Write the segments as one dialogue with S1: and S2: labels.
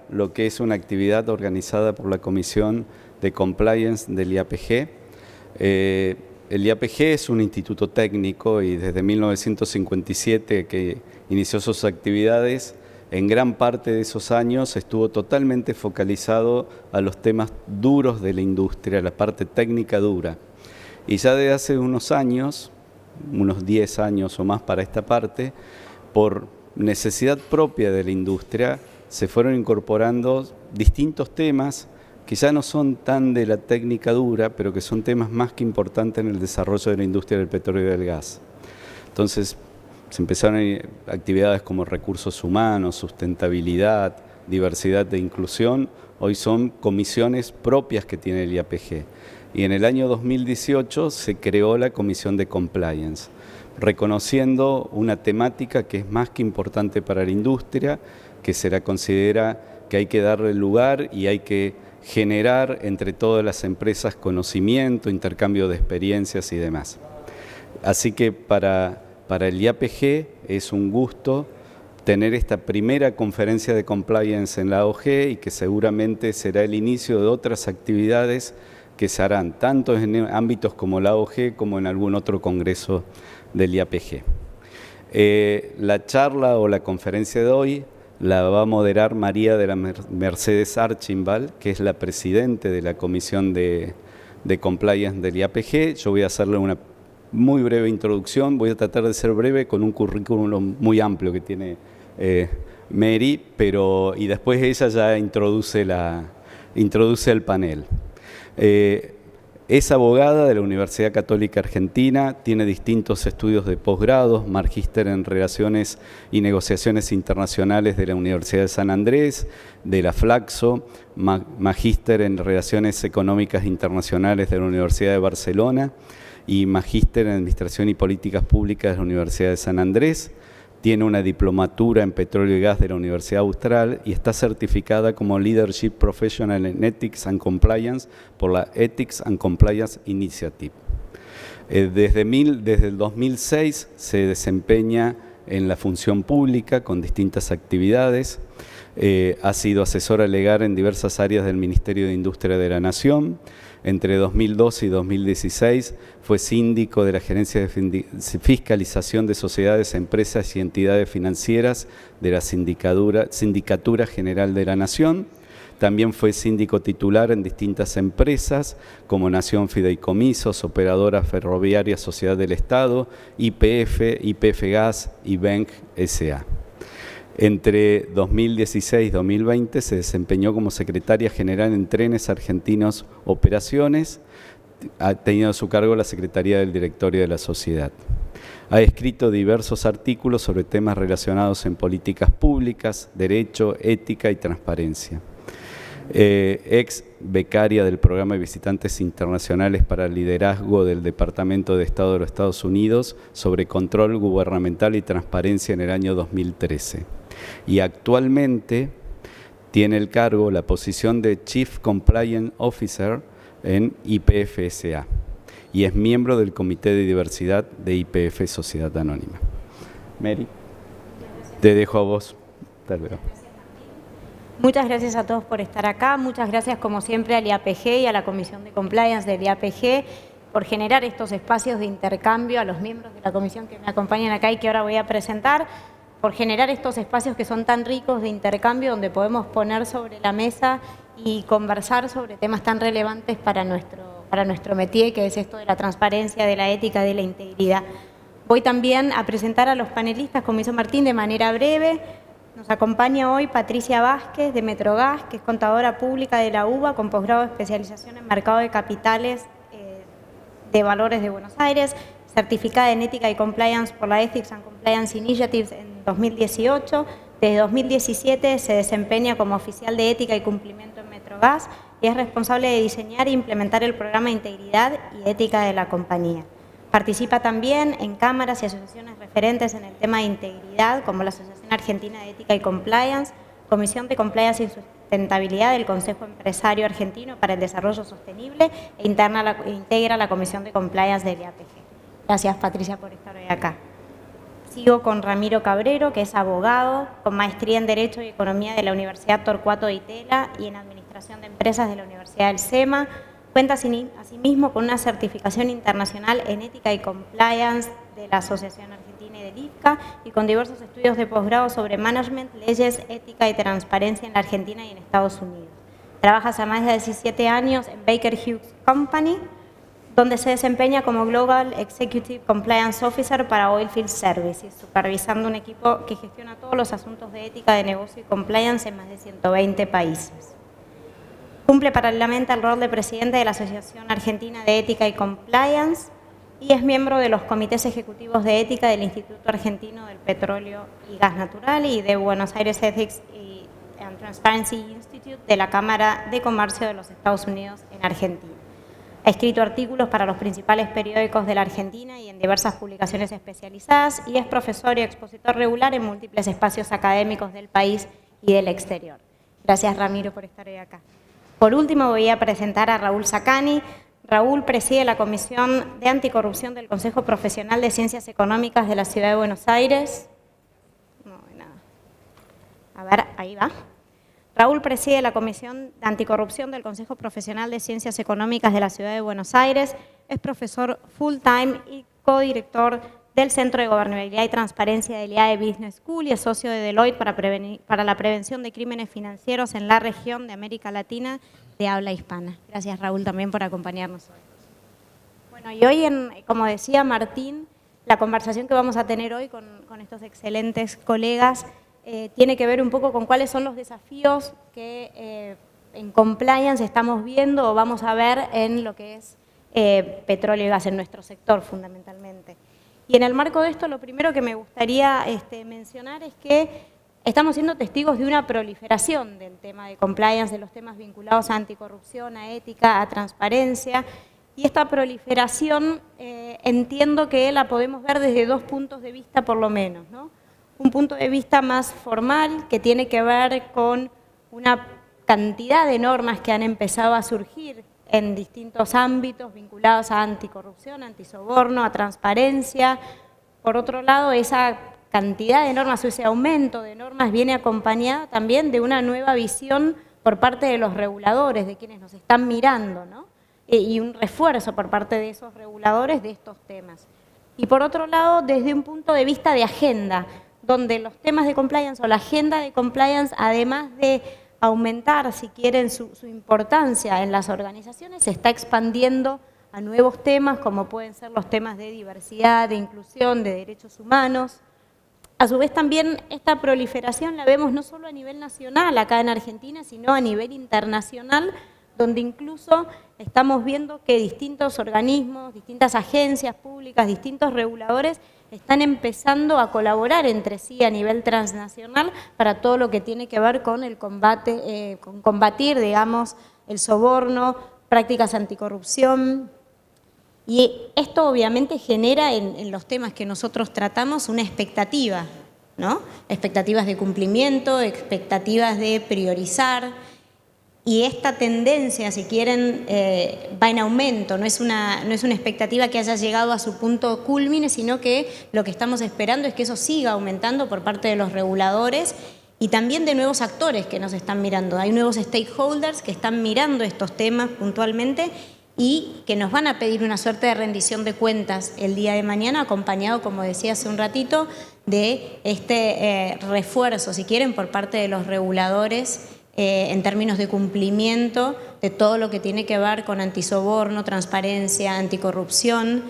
S1: lo que es una actividad organizada por la Comisión de Compliance del IAPG. El IAPG es un instituto técnico y desde 1957 que inició sus actividades, en gran parte de esos años estuvo totalmente focalizado a los temas duros de la industria, la parte técnica dura. Y ya desde hace unos años, unos 10 años o más para esta parte, por necesidad propia de la industria, se fueron incorporando distintos temas que ya no son tan de la técnica dura, pero que son temas más que importantes en el desarrollo de la industria del petróleo y del gas. Entonces, se empezaron actividades como recursos humanos, sustentabilidad, diversidad e inclusión. Hoy son comisiones propias que tiene el IAPG. Y en el año 2018 se creó la Comisión de Compliance, reconociendo una temática que es más que importante para la industria, que se la considera que hay que darle lugar y hay que generar entre todas las empresas conocimiento, intercambio de experiencias y demás. Así que para el IAPG es un gusto tener esta primera conferencia de compliance en la AOG y que seguramente será el inicio de otras actividades que se harán tanto en ámbitos como la AOG como en algún otro congreso del IAPG. La charla o la conferencia de hoy la va a moderar María de la Mercedes Archimbal, que es la presidente de la Comisión de Compliance del IAPG. Yo voy a hacerle una muy breve introducción, voy a tratar de ser breve con un currículum muy amplio que tiene Mary, y después ella ya introduce el panel. Es abogada de la Universidad Católica Argentina, tiene distintos estudios de posgrado, magíster en Relaciones y Negociaciones Internacionales de la Universidad de San Andrés, de la Flaxo, magíster en Relaciones Económicas Internacionales de la Universidad de Barcelona y magíster en Administración y Políticas Públicas de la Universidad de San Andrés. Tiene una diplomatura en Petróleo y Gas de la Universidad Austral y está certificada como Leadership Professional en Ethics and Compliance por la Ethics and Compliance Initiative. Desde el 2006 se desempeña en la función pública con distintas actividades. Ha sido asesora legal en diversas áreas del Ministerio de Industria de la Nación. Entre 2012 y 2016 fue síndico de la Gerencia de Fiscalización de Sociedades, Empresas y Entidades Financieras de la Sindicatura General de la Nación. También fue síndico titular en distintas empresas como Nación Fideicomisos, Operadora Ferroviaria Sociedad del Estado, YPF Gas y Benc S.A. Entre 2016 y 2020 se desempeñó como secretaria general en Trenes Argentinos Operaciones, ha tenido a su cargo la Secretaría del Directorio de la Sociedad. Ha escrito diversos artículos sobre temas relacionados en políticas públicas, derecho, ética y transparencia. Ex becaria del Programa de Visitantes Internacionales para el Liderazgo del Departamento de Estado de los Estados Unidos sobre Control Gubernamental y Transparencia en el año 2013. Y actualmente tiene el cargo, la posición de Chief Compliance Officer en YPF S.A. y es miembro del Comité de Diversidad de YPF Sociedad Anónima. Mary, te dejo a vos. Hasta luego.
S2: Muchas gracias a todos por estar acá. Muchas gracias, como siempre, al IAPG y a la Comisión de Compliance del IAPG por generar estos espacios de intercambio, a los miembros de la comisión que me acompañan acá y que ahora voy a presentar, por generar estos espacios que son tan ricos de intercambio donde podemos poner sobre la mesa y conversar sobre temas tan relevantes para nuestro métier, que es esto de la transparencia, de la ética, de la integridad. Voy también a presentar a los panelistas, como hizo Martín, de manera breve. Nos acompaña hoy Patricia Vázquez, de Metrogas, que es contadora pública de la UBA, con posgrado de especialización en mercado de capitales de valores de Buenos Aires, certificada en ética y compliance por la Ethics and Compliance Initiative en 2018. Desde 2017 se desempeña como oficial de ética y cumplimiento en Metrogas y es responsable de diseñar e implementar el programa de integridad y ética de la compañía. Participa también en cámaras y asociaciones referentes en el tema de integridad, como la Asociación Argentina de Ética y Compliance, Comisión de Compliance y Sustentabilidad del Consejo Empresario Argentino para el Desarrollo Sostenible e integra la Comisión de Compliance del IAPG. Gracias, Patricia, por estar hoy acá. sigo con Ramiro Cabrero, que es abogado, con maestría en Derecho y Economía de la Universidad Torcuato Di Tella y en Administración de Empresas de la Universidad del SEMA. Cuenta asimismo con una certificación internacional en Ética y Compliance de la Asociación Argentina y del IFCA y con diversos estudios de posgrado sobre Management, Leyes, Ética y Transparencia en la Argentina y en Estados Unidos. Trabaja hace más de 17 años en Baker Hughes Company, donde se desempeña como Global Executive Compliance Officer para Oilfield Services, supervisando un equipo que gestiona todos los asuntos de ética de negocio y compliance en más de 120 países. Cumple paralelamente el rol de presidente de la Asociación Argentina de Ética y Compliance y es miembro de los comités ejecutivos de ética del Instituto Argentino del Petróleo y Gas Natural y de Buenos Aires Ethics and Transparency Institute de la Cámara de Comercio de los Estados Unidos en Argentina. Ha escrito artículos para los principales periódicos de la Argentina y en diversas publicaciones especializadas y es profesor y expositor regular en múltiples espacios académicos del país y del exterior. Gracias, Ramiro, por estar hoy acá. Por último, voy a presentar a Raúl Sacani. Raúl preside la Comisión de Anticorrupción del Consejo Profesional de Ciencias Económicas de la Ciudad de Buenos Aires. No, nada. A ver, ahí va. Raúl preside la Comisión de Anticorrupción del Consejo Profesional de Ciencias Económicas de la Ciudad de Buenos Aires, es profesor full-time y codirector del Centro de Gobernabilidad y Transparencia del IAE Business School y es socio de Deloitte para la prevención de crímenes financieros en la región de América Latina de habla hispana. Gracias, Raúl, también por acompañarnos hoy. Bueno, y hoy, como decía Martín, la conversación que vamos a tener hoy con estos excelentes colegas tiene que ver un poco con cuáles son los desafíos que en compliance estamos viendo o vamos a ver en lo que es petróleo y gas en nuestro sector fundamentalmente. Y en el marco de esto, lo primero que me gustaría mencionar es que estamos siendo testigos de una proliferación del tema de compliance, de los temas vinculados a anticorrupción, a ética, a transparencia. Y esta proliferación entiendo que la podemos ver desde dos puntos de vista por lo menos, ¿no? Un punto de vista más formal que tiene que ver con una cantidad de normas que han empezado a surgir en distintos ámbitos vinculados a anticorrupción, antisoborno, a transparencia. Por otro lado, esa cantidad de normas o ese aumento de normas viene acompañada también de una nueva visión por parte de los reguladores, de quienes nos están mirando, ¿no? Y un refuerzo por parte de esos reguladores de estos temas. Y por otro lado, desde un punto de vista de agenda, donde los temas de compliance o la agenda de compliance, además de aumentar, si quieren, su importancia en las organizaciones, se está expandiendo a nuevos temas, como pueden ser los temas de diversidad, de inclusión, de derechos humanos. A su vez, también esta proliferación la vemos no solo a nivel nacional, acá en Argentina, sino a nivel internacional, donde incluso estamos viendo que distintos organismos, distintas agencias públicas, distintos reguladores están empezando a colaborar entre sí a nivel transnacional para todo lo que tiene que ver con el combate, con combatir, digamos, el soborno, prácticas anticorrupción. Y esto obviamente genera en los temas que nosotros tratamos una expectativa, ¿no? Expectativas de cumplimiento, expectativas de priorizar. Y esta tendencia, si quieren, va en aumento, no es una expectativa que haya llegado a su punto cúlmine, sino que lo que estamos esperando es que eso siga aumentando por parte de los reguladores y también de nuevos actores que nos están mirando. Hay nuevos stakeholders que están mirando estos temas puntualmente y que nos van a pedir una suerte de rendición de cuentas el día de mañana, acompañado, como decía hace un ratito, de este refuerzo, si quieren, por parte de los reguladores en términos de cumplimiento de todo lo que tiene que ver con antisoborno, transparencia, anticorrupción.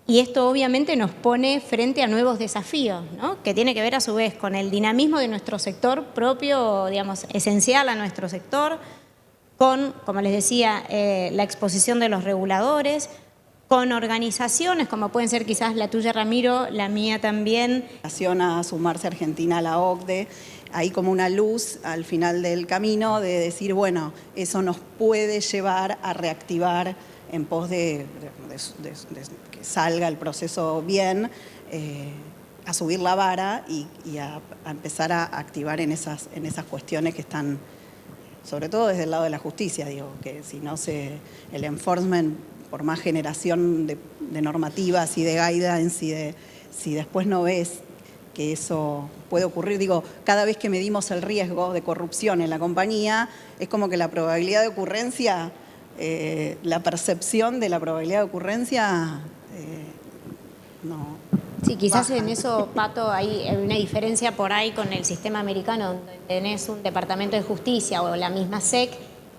S2: Y esto obviamente nos pone frente a nuevos desafíos, ¿no? Que tiene que ver a su vez con el dinamismo de nuestro sector propio, digamos, esencial a nuestro sector, con, como les decía, la exposición de los reguladores, con organizaciones como pueden ser quizás la tuya, Ramiro, la mía también.
S3: A sumarse Argentina a la OCDE, hay como una luz al final del camino de decir, bueno, eso nos puede llevar a reactivar en pos de que salga el proceso bien, a subir la vara y a empezar a activar en esas cuestiones que están, sobre todo desde el lado de la justicia, digo, que si no el enforcement, por más generación de normativas y de guidance y de si después no ves que eso puede ocurrir, digo, cada vez que medimos el riesgo de corrupción en la compañía, es como que la probabilidad de ocurrencia, la percepción de la probabilidad de ocurrencia, no.
S2: Sí, quizás
S3: baja.
S2: en eso, Pato, hay una diferencia por ahí con el sistema americano, donde tenés un departamento de justicia o la misma SEC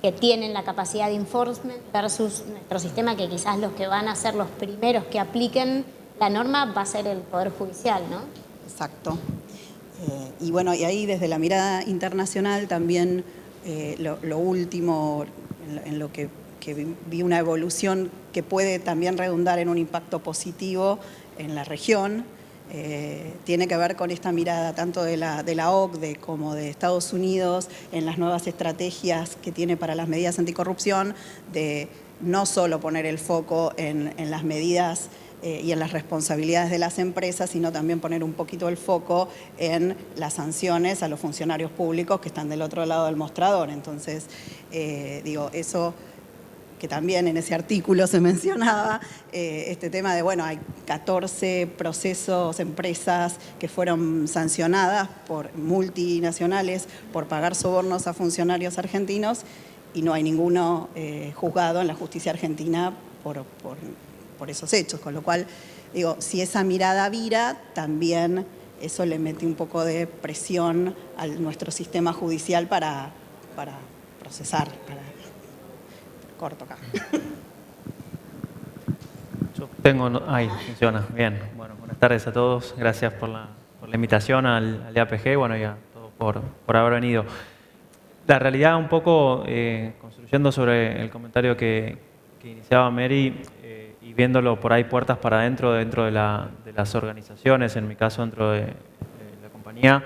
S2: que tienen la capacidad de enforcement versus nuestro sistema, que quizás los que van a ser los primeros que apliquen la norma va a ser el Poder Judicial, ¿no?
S3: Exacto. Y bueno, y ahí desde la mirada internacional también lo último en lo que vi una evolución que puede también redundar en un impacto positivo en la región, tiene que ver con esta mirada tanto de la OCDE como de Estados Unidos en las nuevas estrategias que tiene para las medidas anticorrupción, de no solo poner el foco en las medidas y en las responsabilidades de las empresas, sino también poner un poquito el foco en las sanciones a los funcionarios públicos que están del otro lado del mostrador. Entonces, digo, eso que también en ese artículo se mencionaba, este tema de, bueno, hay 14 procesos, empresas que fueron sancionadas por multinacionales por pagar sobornos a funcionarios argentinos y no hay ninguno juzgado en la justicia argentina por esos hechos, con lo cual, digo, si esa mirada vira, también eso le mete un poco de presión a nuestro sistema judicial para procesar. Corto acá.
S4: Yo tengo... Ahí, funciona. Bien. Bueno, buenas tardes a todos. Gracias por la invitación al IAPG, bueno, y a todos por haber venido. La realidad, un poco construyendo sobre el comentario que iniciaba Mary, y viéndolo por ahí puertas para adentro, dentro de las organizaciones, en mi caso dentro de la compañía,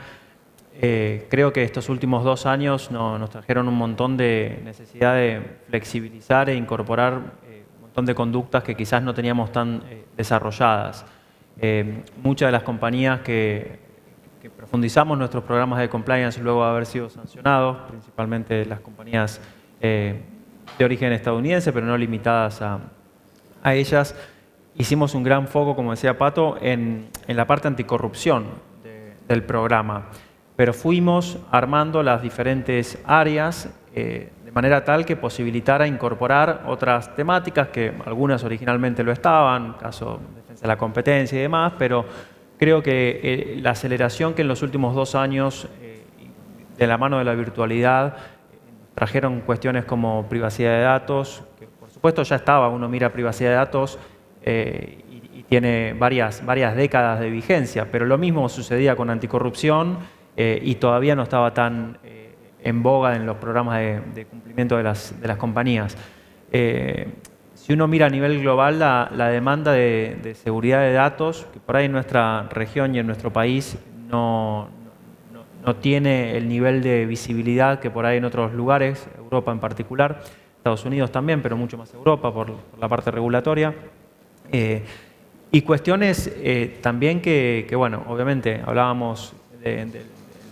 S4: creo que estos últimos 2 años nos trajeron un montón de necesidad de flexibilizar e incorporar un montón de conductas que quizás no teníamos tan desarrolladas. Muchas de las compañías que profundizamos nuestros programas de compliance luego de haber sido sancionados, principalmente las compañías de origen estadounidense, pero no limitadas a ellas, hicimos un gran foco, como decía Pato, en la parte anticorrupción del programa. Pero fuimos armando las diferentes áreas de manera tal que posibilitara incorporar otras temáticas que algunas originalmente lo estaban, caso defensa de la competencia y demás, pero creo que la aceleración que en los últimos 2 años, de la mano de la virtualidad, trajeron cuestiones como privacidad de datos, que por supuesto ya estaba, uno mira privacidad de datos y tiene varias décadas de vigencia, pero lo mismo sucedía con anticorrupción, y todavía no estaba tan en boga en los programas de cumplimiento de las compañías. Si uno mira a nivel global la demanda de seguridad de datos, que por ahí en nuestra región y en nuestro país no tiene el nivel de visibilidad que por ahí en otros lugares, Europa en particular, Estados Unidos también, pero mucho más Europa por la parte regulatoria. Y cuestiones también que, bueno, obviamente hablábamos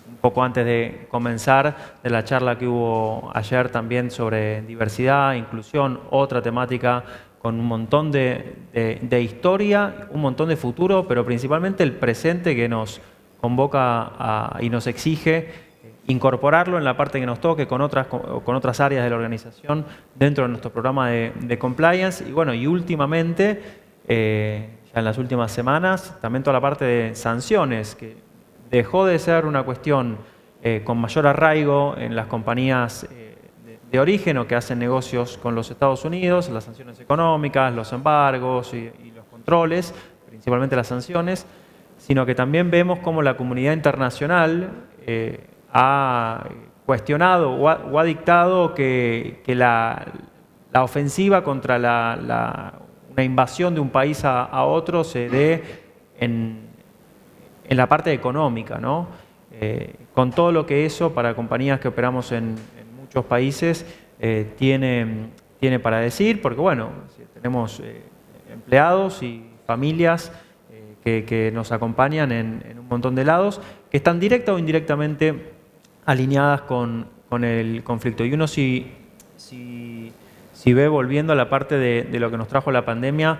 S4: un poco antes de comenzar de la charla que hubo ayer también sobre diversidad, inclusión, otra temática con un montón de historia, un montón de futuro, pero principalmente el presente que nos convoca y nos exige incorporarlo en la parte que nos toque con otras áreas de la organización dentro de nuestro programa de compliance. Y bueno, y últimamente, ya en las últimas semanas, también toda la parte de sanciones, que dejó de ser una cuestión con mayor arraigo en las compañías de origen o que hacen negocios con los Estados Unidos, las sanciones económicas, los embargos y los controles, principalmente las sanciones, sino que también vemos cómo la comunidad internacional ha cuestionado o ha dictado que la ofensiva contra una invasión de un país a otro se dé en la parte económica, ¿no? Con todo lo que eso para compañías que operamos en muchos países tiene para decir, porque bueno, tenemos empleados y familias que nos acompañan en un montón de lados, que están directa o indirectamente alineadas con el conflicto. Y uno si ve, volviendo a la parte de lo que nos trajo la pandemia,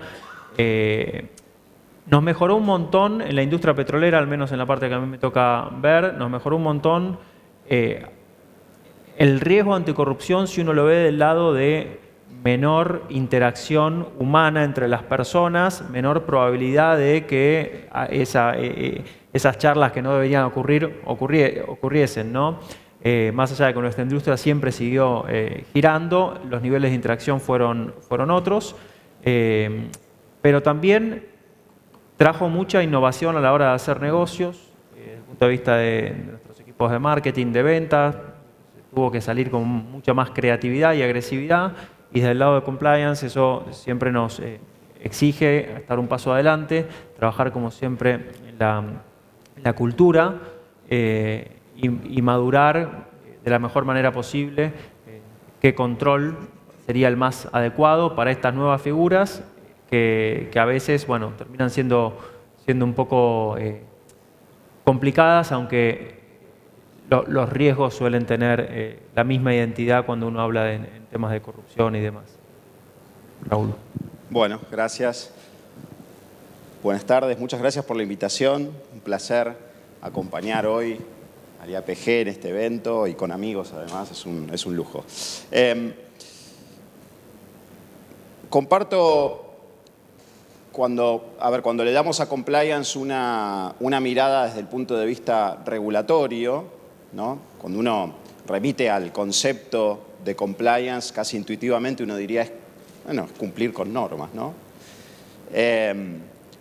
S4: Nos mejoró un montón en la industria petrolera, al menos en la parte que a mí me toca ver, nos mejoró un montón el riesgo anticorrupción si uno lo ve del lado de menor interacción humana entre las personas, menor probabilidad de que esas charlas que no deberían ocurriesen, ¿no? Más allá de que nuestra industria siempre siguió girando, los niveles de interacción fueron otros, pero también trajo mucha innovación a la hora de hacer negocios, desde el punto de vista de nuestros equipos de marketing, de ventas, tuvo que salir con mucha más creatividad y agresividad, y desde el lado de compliance eso siempre nos exige estar un paso adelante, trabajar como siempre en la cultura y madurar de la mejor manera posible qué control sería el más adecuado para estas nuevas figuras que a veces, bueno, terminan siendo un poco complicadas, aunque los riesgos suelen tener la misma identidad cuando uno habla en temas de corrupción y demás. Raúl.
S5: Bueno, gracias. Buenas tardes, muchas gracias por la invitación. Un placer acompañar hoy al IAPG en este evento y con amigos además, es un lujo. Comparto cuando le damos a compliance una mirada desde el punto de vista regulatorio, ¿no? Cuando uno remite al concepto de compliance, casi intuitivamente uno diría, bueno, cumplir con normas, ¿no?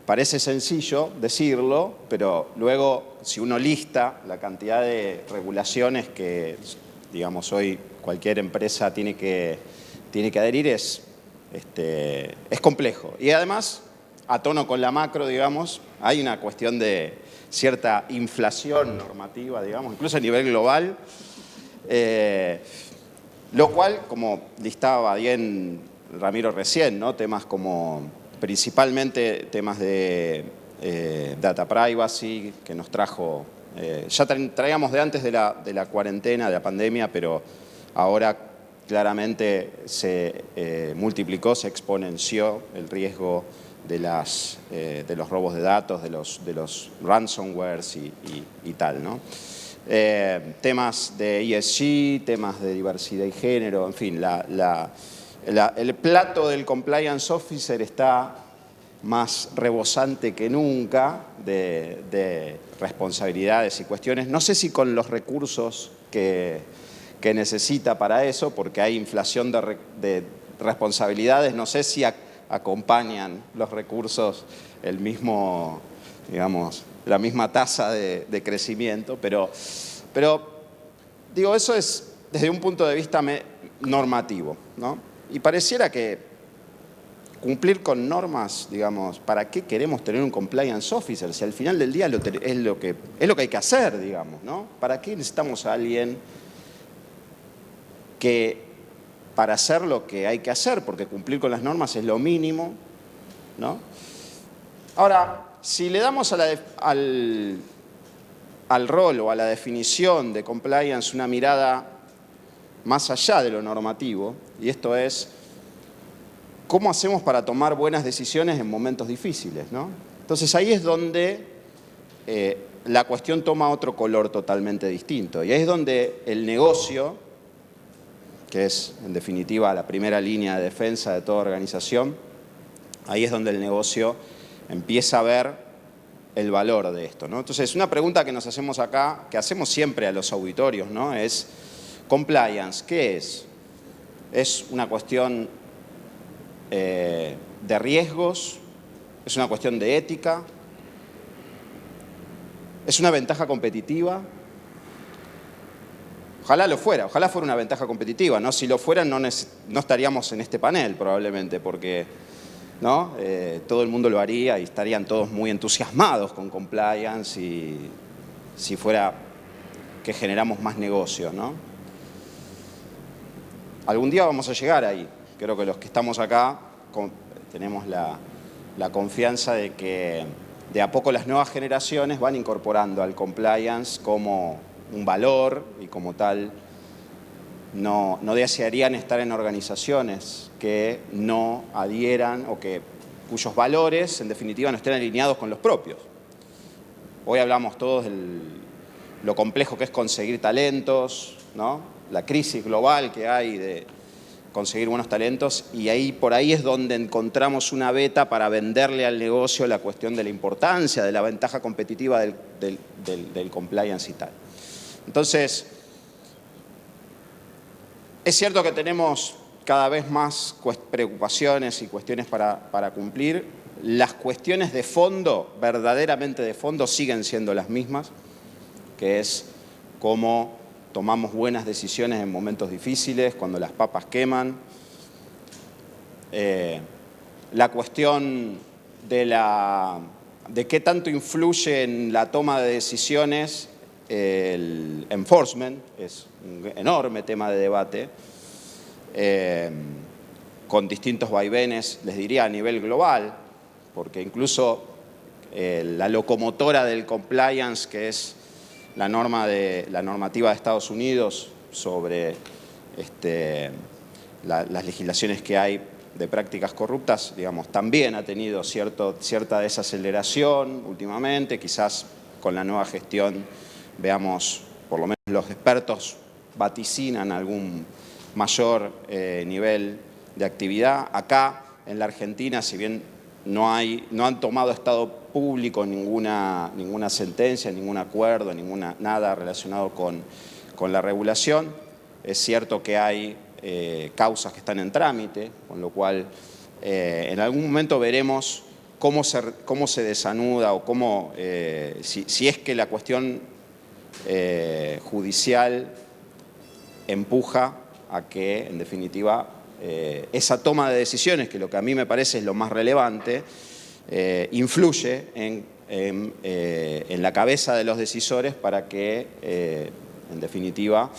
S5: Parece sencillo decirlo, pero luego si uno lista la cantidad de regulaciones que, digamos, hoy cualquier empresa tiene que adherir, es complejo. Y además, a tono con la macro, digamos, hay una cuestión de cierta inflación normativa, digamos, incluso a nivel global, lo cual, como listaba bien Ramiro recién, ¿no? Temas como, principalmente temas de data privacy, que nos trajo, ya traíamos de antes de la cuarentena, de la pandemia, pero ahora claramente se multiplicó, se exponenció el riesgo de los robos de datos, de los ransomwares y tal, ¿no? Temas de ESG, temas de diversidad y género, en fin, el plato del compliance officer está más rebosante que nunca de responsabilidades y cuestiones. No sé si con los recursos que necesita para eso, porque hay inflación de responsabilidades, no sé si acompañan los recursos el mismo, digamos, la misma tasa de crecimiento, pero digo, eso es desde un punto de vista normativo, ¿no? Y pareciera que cumplir con normas, digamos, ¿para qué queremos tener un compliance officer? Si al final del día es lo que hay que hacer, digamos, ¿no? ¿Para qué necesitamos a alguien que para hacer lo que hay que hacer? Porque cumplir con las normas es lo mínimo, ¿no? Ahora, si le damos al rol o a la definición de compliance una mirada más allá de lo normativo, y esto es, ¿cómo hacemos para tomar buenas decisiones en momentos difíciles, ¿no? Entonces ahí es donde la cuestión toma otro color totalmente distinto. Y ahí es donde el negocio, que es en definitiva la primera línea de defensa de toda organización, ahí es donde el negocio empieza a ver el valor de esto, ¿no? Entonces, una pregunta que nos hacemos acá, que hacemos siempre a los auditorios, ¿no? Es, compliance, ¿qué es? ¿Es una cuestión de riesgos? ¿Es una cuestión de ética? ¿Es una ventaja competitiva? Ojalá lo fuera, ojalá fuera una ventaja competitiva, ¿no? Si lo fuera no estaríamos en este panel probablemente, porque, ¿no? Todo el mundo lo haría y estarían todos muy entusiasmados con compliance y si fuera que generamos más negocios, ¿no? Algún día vamos a llegar ahí. Creo que los que estamos acá tenemos la confianza de que de a poco las nuevas generaciones van incorporando al compliance como un valor y como tal no desearían estar en organizaciones que no adhieran o que cuyos valores, en definitiva, no estén alineados con los propios. Hoy hablamos todos de lo complejo que es conseguir talentos, ¿no? La crisis global que hay de conseguir buenos talentos, y por ahí es donde encontramos una beta para venderle al negocio la cuestión de la importancia, de la ventaja competitiva del compliance y tal. Entonces, es cierto que tenemos cada vez más preocupaciones y cuestiones para cumplir. Las cuestiones de fondo, verdaderamente de fondo, siguen siendo las mismas, que es cómo tomamos buenas decisiones en momentos difíciles, cuando las papas queman. La cuestión de qué tanto influye en la toma de decisiones el enforcement, es un enorme tema de debate, con distintos vaivenes, les diría, a nivel global, porque incluso la locomotora del compliance, que es la normativa de Estados Unidos sobre las legislaciones que hay de prácticas corruptas, digamos, también ha tenido cierta desaceleración últimamente. Quizás con la nueva gestión veamos, por lo menos los expertos vaticinan algún mayor nivel de actividad. Acá, en la Argentina, si bien no han tomado Estado público ninguna sentencia, ningún acuerdo, nada relacionado con la regulación, es cierto que hay causas que están en trámite, con lo cual en algún momento veremos cómo se desanuda o si es que la cuestión judicial empuja a que, en definitiva, esa toma de decisiones, que lo que a mí me parece es lo más relevante, influye en la cabeza de los decisores para que, en definitiva,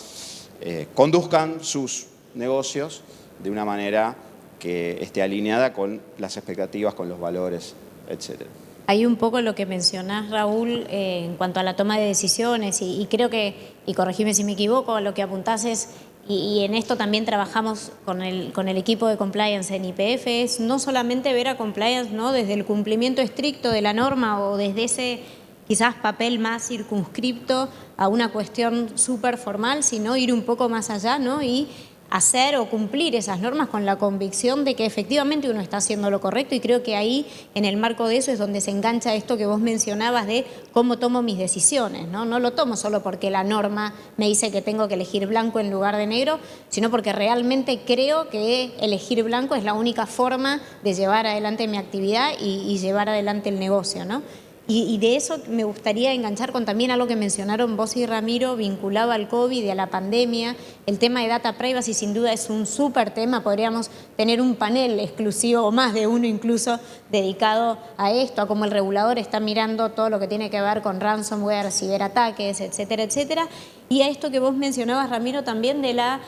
S5: conduzcan sus negocios de una manera que esté alineada con las expectativas, con los valores, etcétera.
S2: Hay un poco lo que mencionás, Raúl, en cuanto a la toma de decisiones, y creo que, y corregime si me equivoco, lo que apuntás es, y en esto también trabajamos con el equipo de compliance en YPF, es no solamente ver a compliance, ¿no?, desde el cumplimiento estricto de la norma o desde ese quizás papel más circunscripto a una cuestión súper formal, sino ir un poco más allá, ¿no?, y hacer o cumplir esas normas con la convicción de que efectivamente uno está haciendo lo correcto, y creo que ahí, en el marco de eso, es donde se engancha esto que vos mencionabas de cómo tomo mis decisiones, ¿no? No lo tomo solo porque la norma me dice que tengo que elegir blanco en lugar de negro, sino porque realmente creo que elegir blanco es la única forma de llevar adelante mi actividad y llevar adelante el negocio, ¿no? Y de eso me gustaría enganchar con también algo que mencionaron vos y Ramiro, vinculado al COVID y a la pandemia. El tema de data privacy sin duda es un súper tema. Podríamos tener un panel exclusivo, o más de uno incluso, dedicado a esto, a cómo el regulador está mirando todo lo que tiene que ver con ransomware, ciberataques, etcétera, etcétera. Y a esto que vos mencionabas, Ramiro, también de la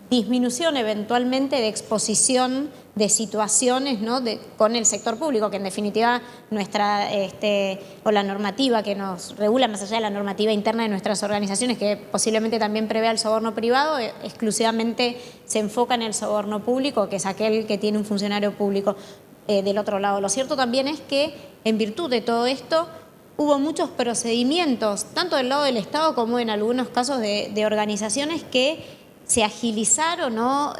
S2: disminución eventualmente de exposición de situaciones, ¿no?, con el sector público, que en definitiva o la normativa que nos regula, más allá de la normativa interna de nuestras organizaciones, que posiblemente también prevé el soborno privado, exclusivamente se enfoca en el soborno público, que es aquel que tiene un funcionario público del otro lado. Lo cierto también es que, en virtud de todo esto, hubo muchos procedimientos, tanto del lado del Estado como en algunos casos de organizaciones, que se agilizaron o,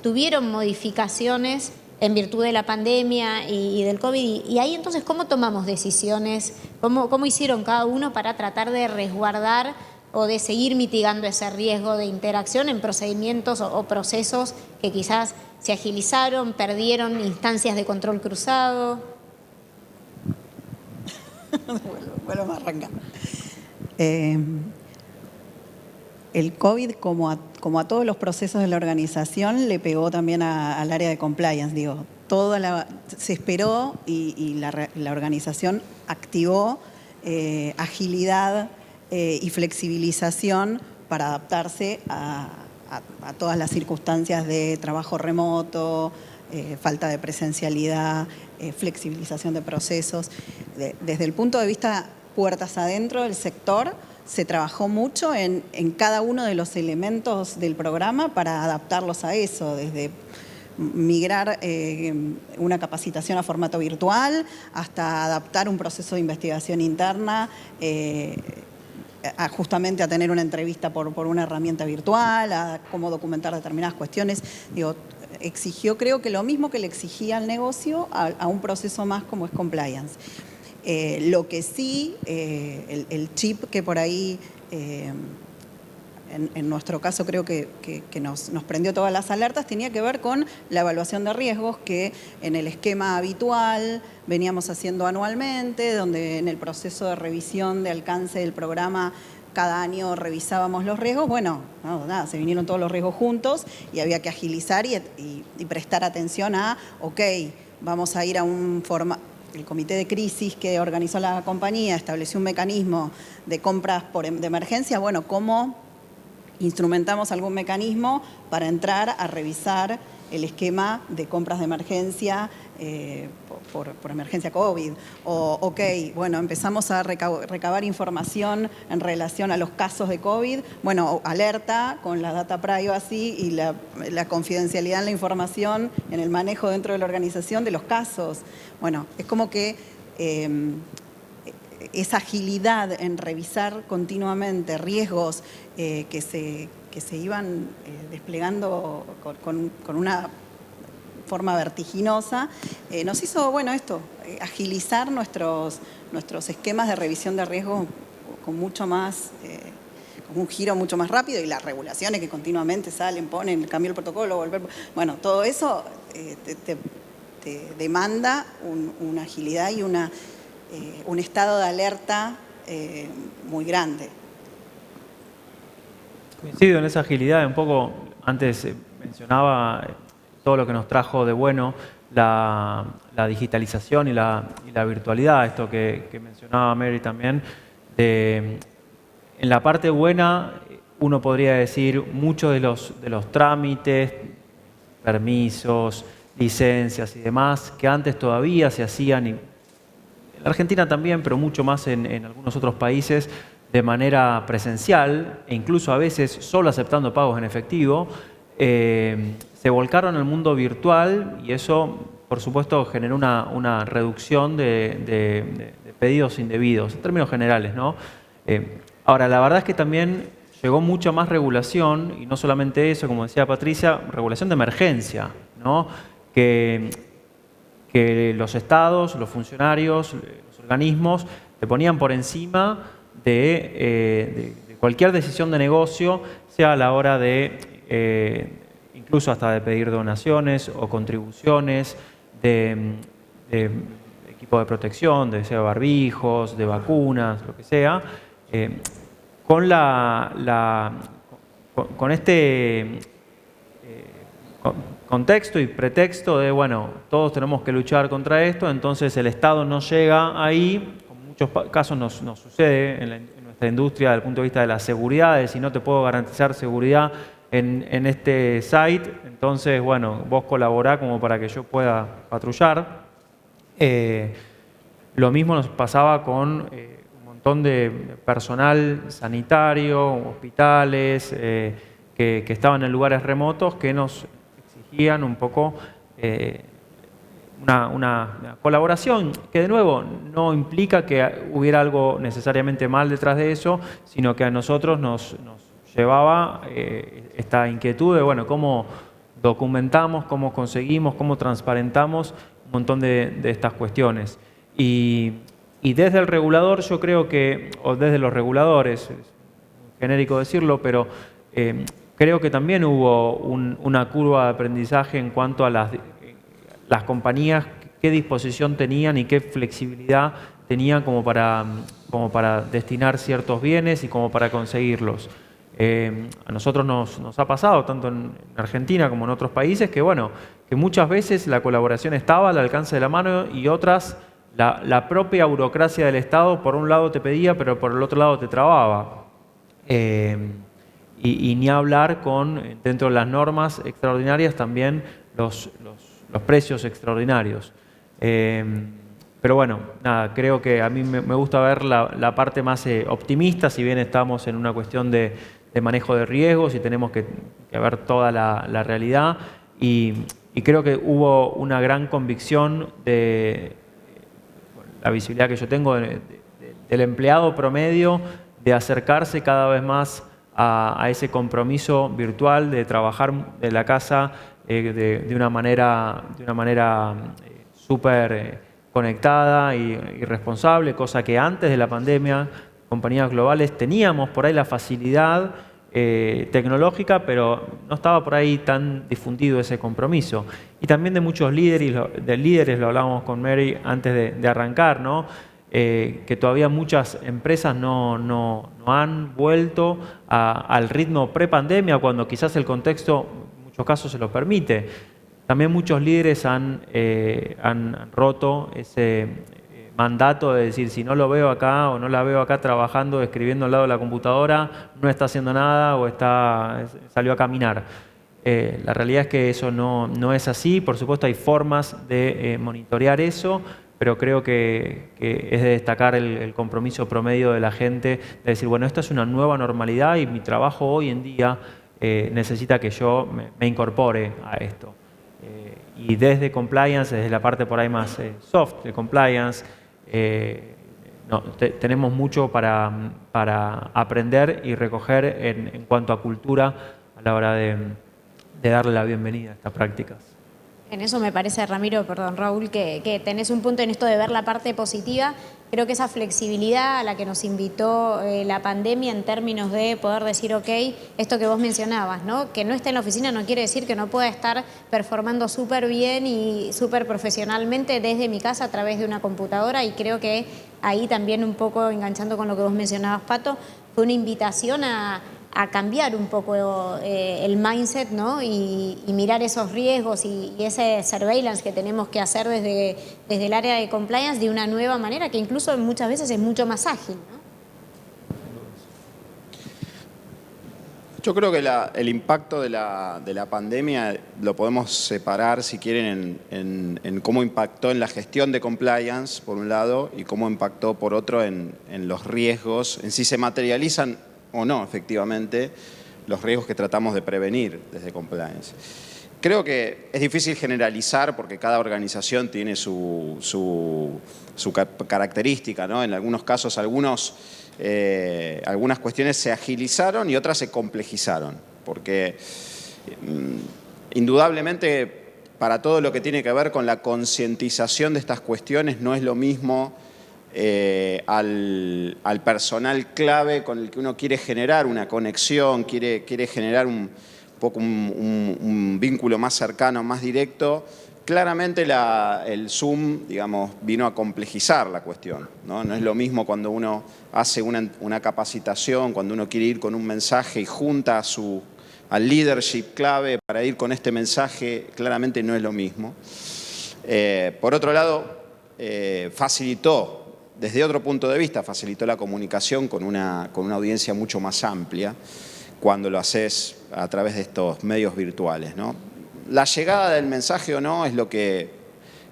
S2: tuvieron modificaciones en virtud de la pandemia y del COVID. Y ahí entonces, ¿cómo tomamos decisiones? ¿Cómo hicieron cada uno para tratar de resguardar o de seguir mitigando ese riesgo de interacción en procedimientos o procesos que quizás se agilizaron, perdieron instancias de control cruzado?
S3: Vuelvo a arrancar. El COVID, como a todos los procesos de la organización, le pegó también al área de compliance. Se esperó y la organización activó agilidad y flexibilización para adaptarse a todas las circunstancias de trabajo remoto, falta de presencialidad, flexibilización de procesos. Desde el punto de vista puertas adentro del sector, se trabajó mucho en cada uno de los elementos del programa para adaptarlos a eso, desde migrar una capacitación a formato virtual, hasta adaptar un proceso de investigación interna, justamente a tener una entrevista por una herramienta virtual, a cómo documentar determinadas cuestiones. Digo, exigió, creo que lo mismo que le exigía al negocio, a un proceso más como es compliance. Lo que sí, el chip que por ahí, en nuestro caso creo que nos prendió todas las alertas, tenía que ver con la evaluación de riesgos que en el esquema habitual veníamos haciendo anualmente, donde en el proceso de revisión de alcance del programa cada año revisábamos los riesgos. Bueno, nada, se vinieron todos los riesgos juntos y había que agilizar y prestar atención a, ok, vamos a ir a un formato. El comité de crisis que organizó la compañía estableció un mecanismo de compras de emergencia. Bueno, ¿cómo instrumentamos algún mecanismo para entrar a revisar el esquema de compras de emergencia por emergencia COVID? O, ok, bueno, empezamos a recabar información en relación a los casos de COVID. Bueno, alerta con la data privacy y la confidencialidad en la información, en el manejo dentro de la organización de los casos. Bueno, es como que esa agilidad en revisar continuamente riesgos que se iban desplegando con una forma vertiginosa, nos hizo, bueno, agilizar nuestros esquemas de revisión de riesgos con mucho más, con un giro mucho más rápido, y las regulaciones que continuamente salen, ponen, cambió el protocolo, bueno, todo eso te demanda una agilidad y un estado de alerta muy grande.
S4: Coincido en esa agilidad, un poco antes mencionaba todo lo que nos trajo de bueno la digitalización y la virtualidad, esto que mencionaba Mary también. En la parte buena, uno podría decir, muchos de los trámites, permisos, licencias y demás, que antes todavía se hacían, en la Argentina también, pero mucho más en algunos otros países, de manera presencial, e incluso a veces solo aceptando pagos en efectivo, se volcaron al mundo virtual, y eso, por supuesto, generó una reducción de pedidos indebidos, en términos generales, ¿no? Ahora, la verdad es que también llegó mucha más regulación, y no solamente eso, como decía Patricia, regulación de emergencia, ¿no? Que los estados, los funcionarios, los organismos te ponían por encima de cualquier decisión de negocio, sea a la hora de incluso hasta de pedir donaciones o contribuciones de equipo de protección, de sea barbijos, de vacunas, lo que sea, con este contexto y pretexto de, bueno, todos tenemos que luchar contra esto, entonces el Estado no llega ahí. En muchos casos nos sucede en nuestra industria desde el punto de vista de la seguridad, de si no te puedo garantizar seguridad en este site, entonces, bueno, vos colaborá como para que yo pueda patrullar. Lo mismo nos pasaba con un montón de personal sanitario, hospitales, que estaban en lugares remotos, que nos exigían un poco una colaboración, que de nuevo no implica que hubiera algo necesariamente mal detrás de eso, sino que a nosotros nos llevaba esta inquietud de, bueno, cómo documentamos, cómo conseguimos, cómo transparentamos un montón de estas cuestiones. Y desde el regulador, yo creo que, o desde los reguladores, es genérico decirlo, pero creo que también hubo una curva de aprendizaje en cuanto a las compañías, qué disposición tenían y qué flexibilidad tenían como para destinar ciertos bienes y como para conseguirlos. A nosotros nos ha pasado, tanto en Argentina como en otros países, que bueno, que muchas veces la colaboración estaba al alcance de la mano y otras, la propia burocracia del Estado por un lado te pedía, pero por el otro lado te trababa. Y ni hablar con, dentro de las normas extraordinarias, también los precios extraordinarios. Pero bueno, nada, creo que a mí me gusta ver la parte más optimista, si bien estamos en una cuestión de manejo de riesgos y tenemos que ver toda la realidad. Y y creo que hubo una gran convicción de la visibilidad que yo tengo del empleado promedio de acercarse cada vez más a ese compromiso virtual de trabajar de la casa de una manera súper conectada y responsable, cosa que antes de la pandemia, compañías globales, teníamos por ahí la facilidad tecnológica, pero no estaba por ahí tan difundido ese compromiso. Y también de muchos líderes, lo hablábamos con Mary antes de arrancar, ¿no? Que todavía muchas empresas no han vuelto al ritmo pre-pandemia, cuando quizás el contexto en muchos casos se lo permite. También muchos líderes han roto ese mandato de decir, si no lo veo acá o no la veo acá trabajando, escribiendo al lado de la computadora, no está haciendo nada o salió a caminar. La realidad es que eso no es así. Por supuesto hay formas de monitorear eso, pero creo que es de destacar el compromiso promedio de la gente, de decir, bueno, esta es una nueva normalidad y mi trabajo hoy en día necesita que yo me incorpore a esto. Y desde compliance, desde la parte por ahí más soft de compliance, tenemos mucho para aprender y recoger en cuanto a cultura a la hora de darle la bienvenida a estas prácticas.
S2: En eso me parece, Raúl, que tenés un punto en esto de ver la parte positiva. Creo que esa flexibilidad a la que nos invitó la pandemia en términos de poder decir, ok, esto que vos mencionabas, ¿no? Que no esté en la oficina no quiere decir que no pueda estar performando súper bien y súper profesionalmente desde mi casa a través de una computadora, y creo que ahí también un poco enganchando con lo que vos mencionabas, Pato, fue una invitación a cambiar un poco el mindset, ¿no? Y mirar esos riesgos y ese surveillance que tenemos que hacer desde el área de compliance de una nueva manera que incluso muchas veces es mucho más ágil, ¿no?
S5: Yo creo que el impacto de la pandemia lo podemos separar, si quieren, en cómo impactó en la gestión de compliance, por un lado, y cómo impactó, por otro, en los riesgos, en si se materializan o no, efectivamente, los riesgos que tratamos de prevenir desde compliance. Creo que es difícil generalizar porque cada organización tiene su característica, ¿no? En algunos casos, algunas cuestiones se agilizaron y otras se complejizaron, porque indudablemente para todo lo que tiene que ver con la concientización de estas cuestiones no es lo mismo al personal clave con el que uno quiere generar una conexión, quiere generar un vínculo más cercano, más directo. Claramente el Zoom, digamos, vino a complejizar la cuestión, ¿no? No es lo mismo cuando uno hace una capacitación, cuando uno quiere ir con un mensaje y junta al leadership clave para ir con este mensaje, claramente no es lo mismo. Por otro lado, facilitó, desde otro punto de vista, facilitó la comunicación con una audiencia mucho más amplia cuando lo haces a través de estos medios virtuales, ¿no? La llegada del mensaje o no es lo que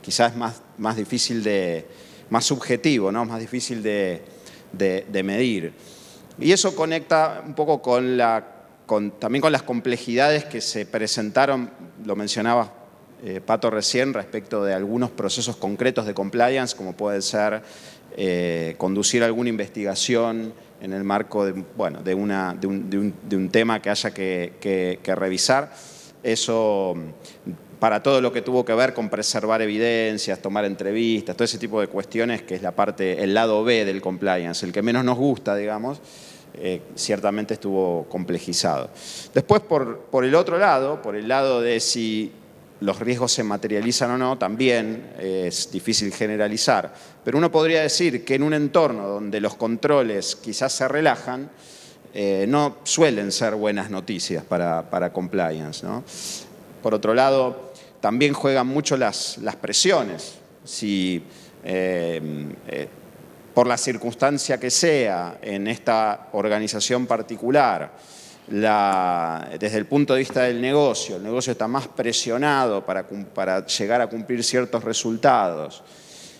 S5: quizás es más difícil más subjetivo, ¿no? Más difícil de medir. Y eso conecta un poco también con las complejidades que se presentaron, lo mencionaba Pato recién, respecto de algunos procesos concretos de compliance, como puede ser conducir alguna investigación en el marco de un tema que haya que revisar. Eso, para todo lo que tuvo que ver con preservar evidencias, tomar entrevistas, todo ese tipo de cuestiones, que es el lado B del compliance, el que menos nos gusta, digamos, ciertamente estuvo complejizado. Después, por el otro lado, por el lado de si los riesgos se materializan o no, también es difícil generalizar. Pero uno podría decir que en un entorno donde los controles quizás se relajan, no suelen ser buenas noticias para compliance, ¿no? Por otro lado, también juegan mucho las presiones. Si por la circunstancia que sea en esta organización particular, desde el punto de vista del negocio, el negocio está más presionado para llegar a cumplir ciertos resultados.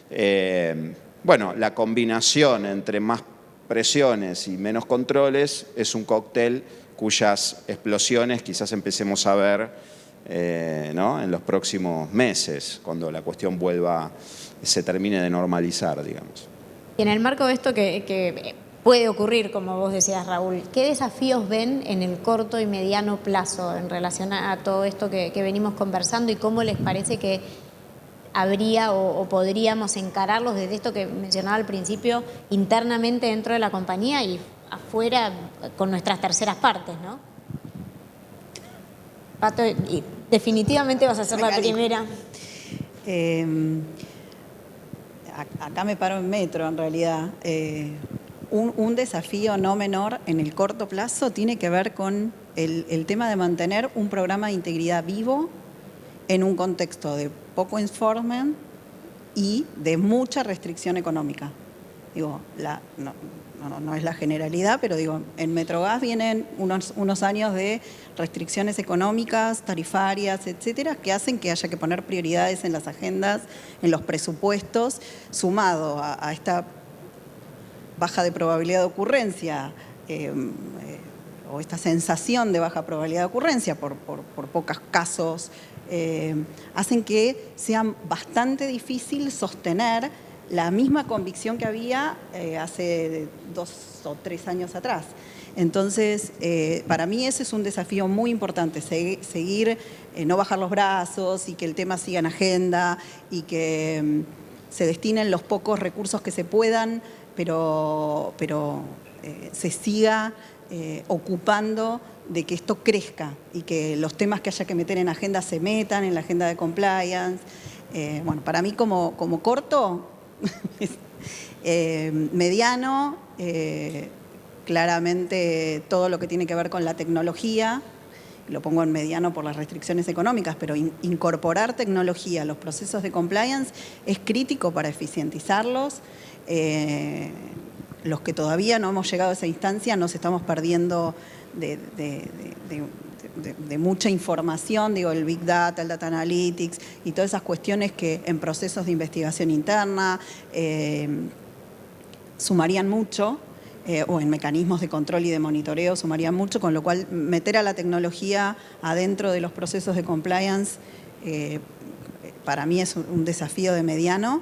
S5: La combinación entre más presiones y menos controles es un cóctel cuyas explosiones quizás empecemos a ver ¿no? en los próximos meses, cuando la cuestión se termine de normalizar, digamos.
S2: Y en el marco de esto que puede ocurrir, como vos decías, Raúl, ¿qué desafíos ven en el corto y mediano plazo en relación a todo esto que venimos conversando y cómo les parece que habría o podríamos encararlos desde esto que mencionaba al principio, internamente dentro de la compañía y afuera con nuestras terceras partes, ¿no? Pato, definitivamente vas a ser la primera.
S3: Acá me paro en metro, en realidad. Un desafío no menor en el corto plazo tiene que ver con el tema de mantener un programa de integridad vivo en un contexto de poco enforcement y de mucha restricción económica. Digo, no es la generalidad, pero digo, en Metrogas vienen unos años de restricciones económicas, tarifarias, etcétera, que hacen que haya que poner prioridades en las agendas, en los presupuestos, sumado a esta baja de probabilidad de ocurrencia o esta sensación de baja probabilidad de ocurrencia por pocos casos, hacen que sea bastante difícil sostener la misma convicción que había hace 2 o 3 años atrás. Entonces, para mí ese es un desafío muy importante, seguir, no bajar los brazos y que el tema siga en agenda y que se destinen los pocos recursos que se puedan, pero se siga ocupando de que esto crezca y que los temas que haya que meter en agenda se metan en la agenda de compliance. Bueno, para mí como corto, mediano, claramente todo lo que tiene que ver con la tecnología, lo pongo en mediano por las restricciones económicas, pero incorporar tecnología a los procesos de compliance es crítico para eficientizarlos. Los que todavía no hemos llegado a esa instancia nos estamos perdiendo de mucha información, digo, el Big Data, el Data Analytics y todas esas cuestiones que en procesos de investigación interna sumarían mucho, o en mecanismos de control y de monitoreo sumarían mucho, con lo cual meter a la tecnología adentro de los procesos de compliance para mí es un desafío de mediano.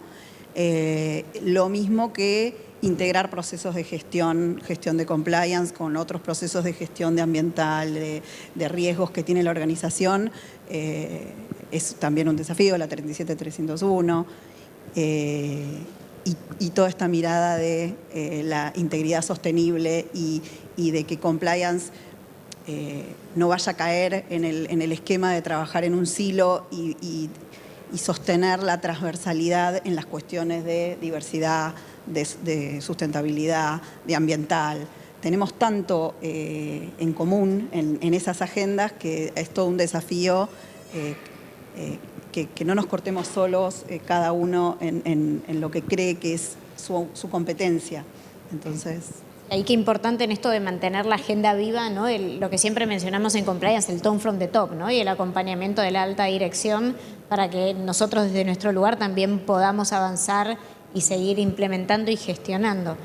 S3: Lo mismo que integrar procesos de gestión de compliance con otros procesos de gestión de ambiental, de riesgos que tiene la organización, es también un desafío, la 37301, y toda esta mirada de la integridad sostenible y de que compliance no vaya a caer en el esquema de trabajar en un silo y sostener la transversalidad en las cuestiones de diversidad, de sustentabilidad, de ambiental. Tenemos tanto en común en esas agendas que es todo un desafío que no nos cortemos solos cada uno en lo que cree que es su competencia. Entonces...
S2: Y qué importante en esto de mantener la agenda viva, ¿no? Lo que siempre mencionamos en compliance, el tone from the top, ¿no? Y el acompañamiento de la alta dirección para que nosotros desde nuestro lugar también podamos avanzar y seguir implementando y gestionando.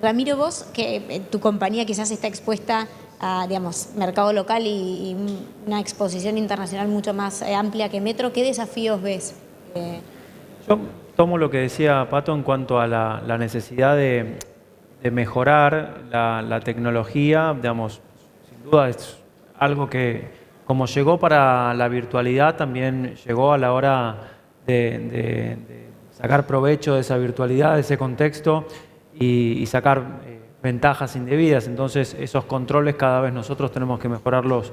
S2: Ramiro, vos, que tu compañía quizás está expuesta a, digamos, mercado local y una exposición internacional mucho más amplia que Metro, ¿qué desafíos ves?
S4: Yo tomo lo que decía Pato en cuanto a la necesidad de mejorar la tecnología, digamos, sin duda es algo que, como llegó para la virtualidad, también llegó a la hora de sacar provecho de esa virtualidad, de ese contexto y sacar ventajas indebidas. Entonces, esos controles cada vez nosotros tenemos que mejorarlos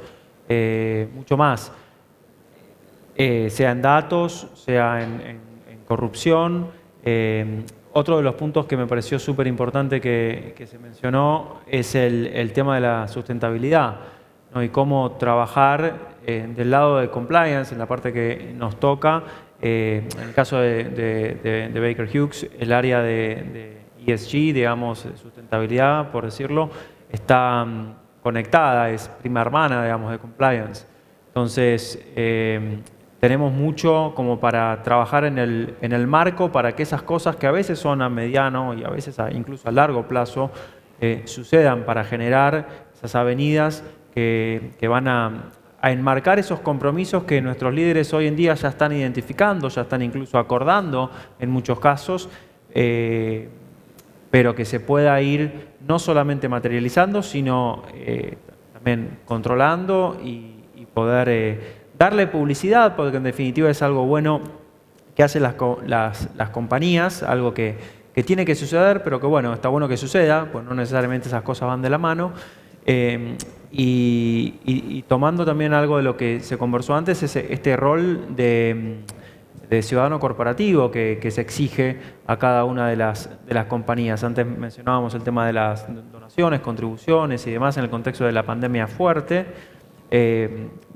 S4: mucho más, sea en datos, sea en corrupción. Otro de los puntos que me pareció súper importante que se mencionó es el tema de la sustentabilidad, ¿no? Y cómo trabajar del lado de compliance, en la parte que nos toca. En el caso de Baker Hughes, el área de ESG, digamos, sustentabilidad, por decirlo, está conectada, es prima hermana, digamos, de compliance. Entonces, tenemos mucho como para trabajar en el marco para que esas cosas que a veces son a mediano y a veces incluso a largo plazo sucedan, para generar esas avenidas que van a enmarcar esos compromisos que nuestros líderes hoy en día ya están identificando, ya están incluso acordando en muchos casos, pero que se pueda ir no solamente materializando, sino también controlando y poder darle publicidad, porque en definitiva es algo bueno que hacen las compañías, algo que tiene que suceder, pero que bueno, está bueno que suceda, pues no necesariamente esas cosas van de la mano. Y tomando también algo de lo que se conversó antes, este rol de ciudadano corporativo que se exige a cada una de las compañías. Antes mencionábamos el tema de las donaciones, contribuciones y demás en el contexto de la pandemia fuerte,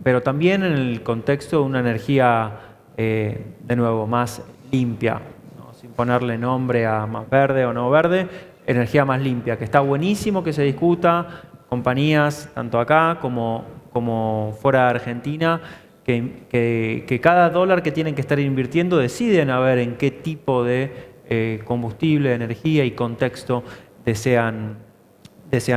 S4: pero también en el contexto de una energía, de nuevo, más limpia, ¿no? Sin ponerle nombre a más verde o no verde, energía más limpia, que está buenísimo que se discuta, compañías, tanto acá como fuera de Argentina, que cada dólar que tienen que estar invirtiendo deciden a ver en qué tipo de combustible, energía y contexto desean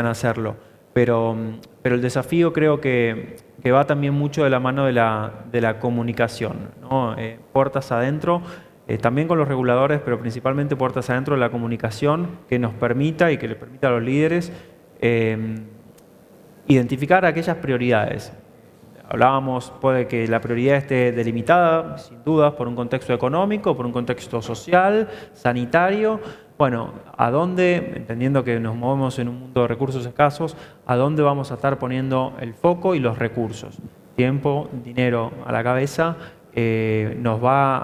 S4: hacerlo. Pero el desafío creo que va también mucho de la mano de la comunicación, ¿no? Puertas adentro, también con los reguladores, pero principalmente puertas adentro de la comunicación que nos permita y que le permita a los líderes identificar aquellas prioridades. Hablábamos, puede que la prioridad esté delimitada, sin dudas, por un contexto económico, por un contexto social, sanitario. Bueno, ¿a dónde, entendiendo que nos movemos en un mundo de recursos escasos, a dónde vamos a estar poniendo el foco y los recursos? Tiempo, dinero a la cabeza, nos va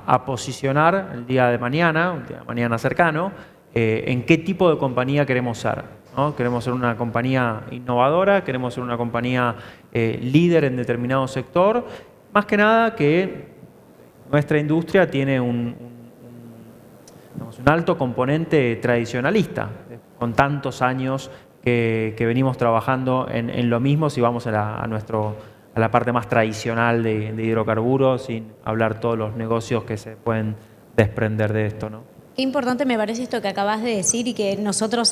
S4: a posicionar el día de mañana, un día de mañana cercano, en qué tipo de compañía queremos ser, ¿no? Queremos ser una compañía innovadora, queremos ser una compañía líder en determinado sector, más que nada que nuestra industria tiene un alto componente tradicionalista, con tantos años que venimos trabajando en lo mismo, si vamos a la parte más tradicional de hidrocarburos, sin hablar todos los negocios que se pueden desprender de esto, ¿no?
S2: Qué importante me parece esto que acabas de decir y que nosotros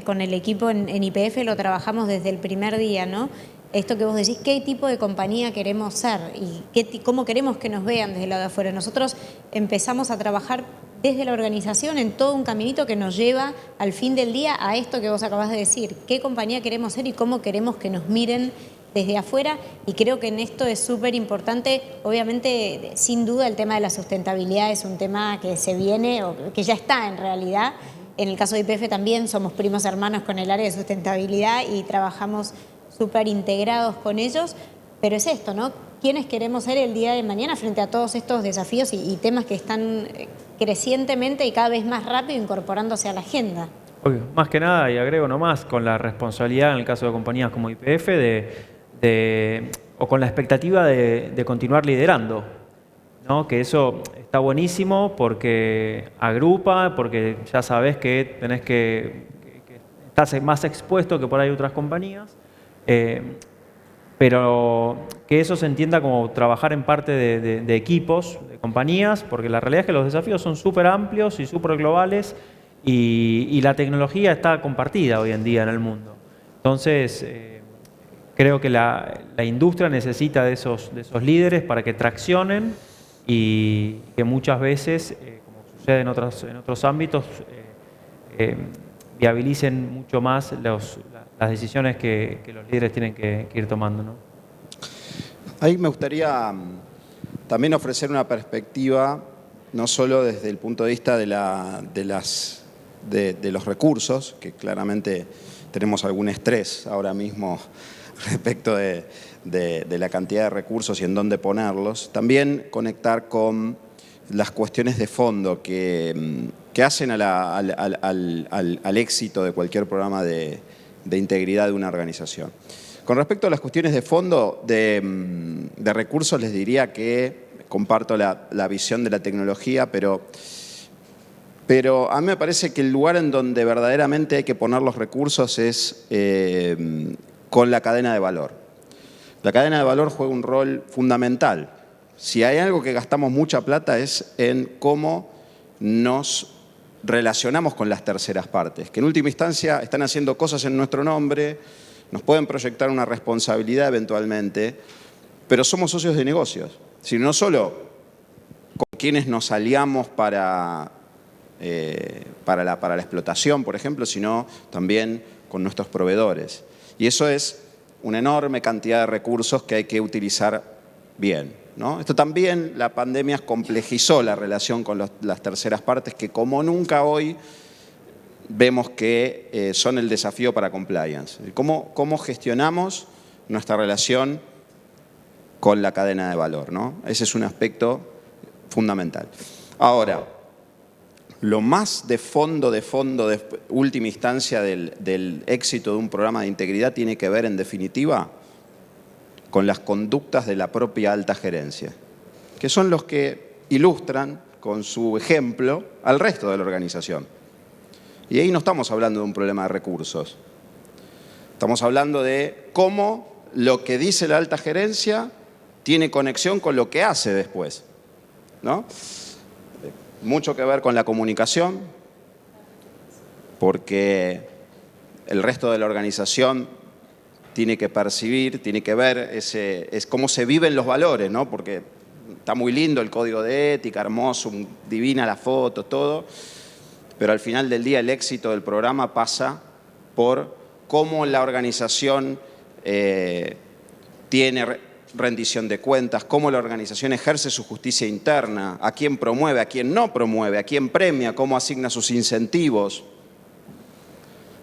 S2: con el equipo en YPF lo trabajamos desde el primer día, ¿no? Esto que vos decís, qué tipo de compañía queremos ser y cómo queremos que nos vean desde el lado de afuera. Nosotros empezamos a trabajar desde la organización en todo un caminito que nos lleva al fin del día a esto que vos acabás de decir, qué compañía queremos ser y cómo queremos que nos miren desde afuera, y creo que en esto es súper importante. Obviamente, sin duda, el tema de la sustentabilidad es un tema que se viene o que ya está en realidad. En el caso de YPF también somos primos hermanos con el área de sustentabilidad y trabajamos súper integrados con ellos, pero es esto, ¿no? ¿Quiénes queremos ser el día de mañana frente a todos estos desafíos y temas que están crecientemente y cada vez más rápido incorporándose a la agenda?
S4: Obvio. Más que nada, y agrego nomás, con la responsabilidad en el caso de compañías como YPF o con la expectativa de continuar liderando, ¿no? Que eso está buenísimo porque agrupa, porque ya sabes que tenés que estás más expuesto que por ahí otras compañías, pero que eso se entienda como trabajar en parte de equipos, de compañías, porque la realidad es que los desafíos son súper amplios y súper globales y la tecnología está compartida hoy en día en el mundo. Entonces, creo que la industria necesita de esos líderes para que traccionen y que muchas veces, como sucede en otros ámbitos, viabilicen mucho más las decisiones que los líderes tienen que ir tomando, ¿no?
S5: Ahí me gustaría también ofrecer una perspectiva, no solo desde el punto de vista de los recursos, que claramente tenemos algún estrés ahora mismo respecto de la cantidad de recursos y en dónde ponerlos. También conectar con las cuestiones de fondo que hacen al éxito de cualquier programa de integridad de una organización. Con respecto a las cuestiones de fondo de recursos, les diría que comparto la visión de la tecnología, pero a mí me parece que el lugar en donde verdaderamente hay que poner los recursos es con la cadena de valor. La cadena de valor juega un rol fundamental. Si hay algo que gastamos mucha plata es en cómo nos relacionamos con las terceras partes, que en última instancia están haciendo cosas en nuestro nombre, nos pueden proyectar una responsabilidad eventualmente, pero somos socios de negocios. Si no solo con quienes nos aliamos para la explotación, por ejemplo, sino también con nuestros proveedores. Y eso es una enorme cantidad de recursos que hay que utilizar bien, ¿no? Esto también, la pandemia complejizó la relación con las terceras partes, que como nunca hoy vemos que son el desafío para compliance. ¿Cómo gestionamos nuestra relación con la cadena de valor, ¿no? Ese es un aspecto fundamental. Ahora, lo más de fondo, de última instancia del éxito de un programa de integridad tiene que ver, en definitiva, con las conductas de la propia alta gerencia, que son los que ilustran con su ejemplo al resto de la organización. Y ahí no estamos hablando de un problema de recursos. Estamos hablando de cómo lo que dice la alta gerencia tiene conexión con lo que hace después, ¿no? Mucho que ver con la comunicación, porque el resto de la organización tiene que percibir, tiene que ver es cómo se viven los valores, ¿no? Porque está muy lindo el código de ética, hermoso, divina la foto, todo, pero al final del día el éxito del programa pasa por cómo la organización tiene rendición de cuentas, cómo la organización ejerce su justicia interna, a quién promueve, a quién no promueve, a quién premia, cómo asigna sus incentivos.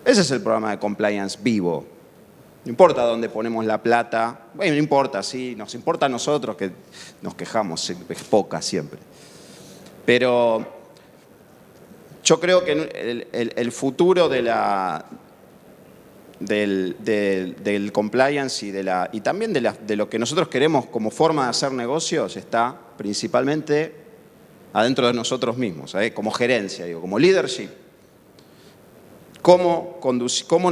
S5: Ese es el programa de compliance vivo. No importa dónde ponemos la plata, bueno, no importa, sí, nos importa a nosotros que nos quejamos, es poca siempre. Pero yo creo que el futuro del compliance y también de lo que nosotros queremos como forma de hacer negocios está principalmente adentro de nosotros mismos, como gerencia, digo, como leadership. Cómo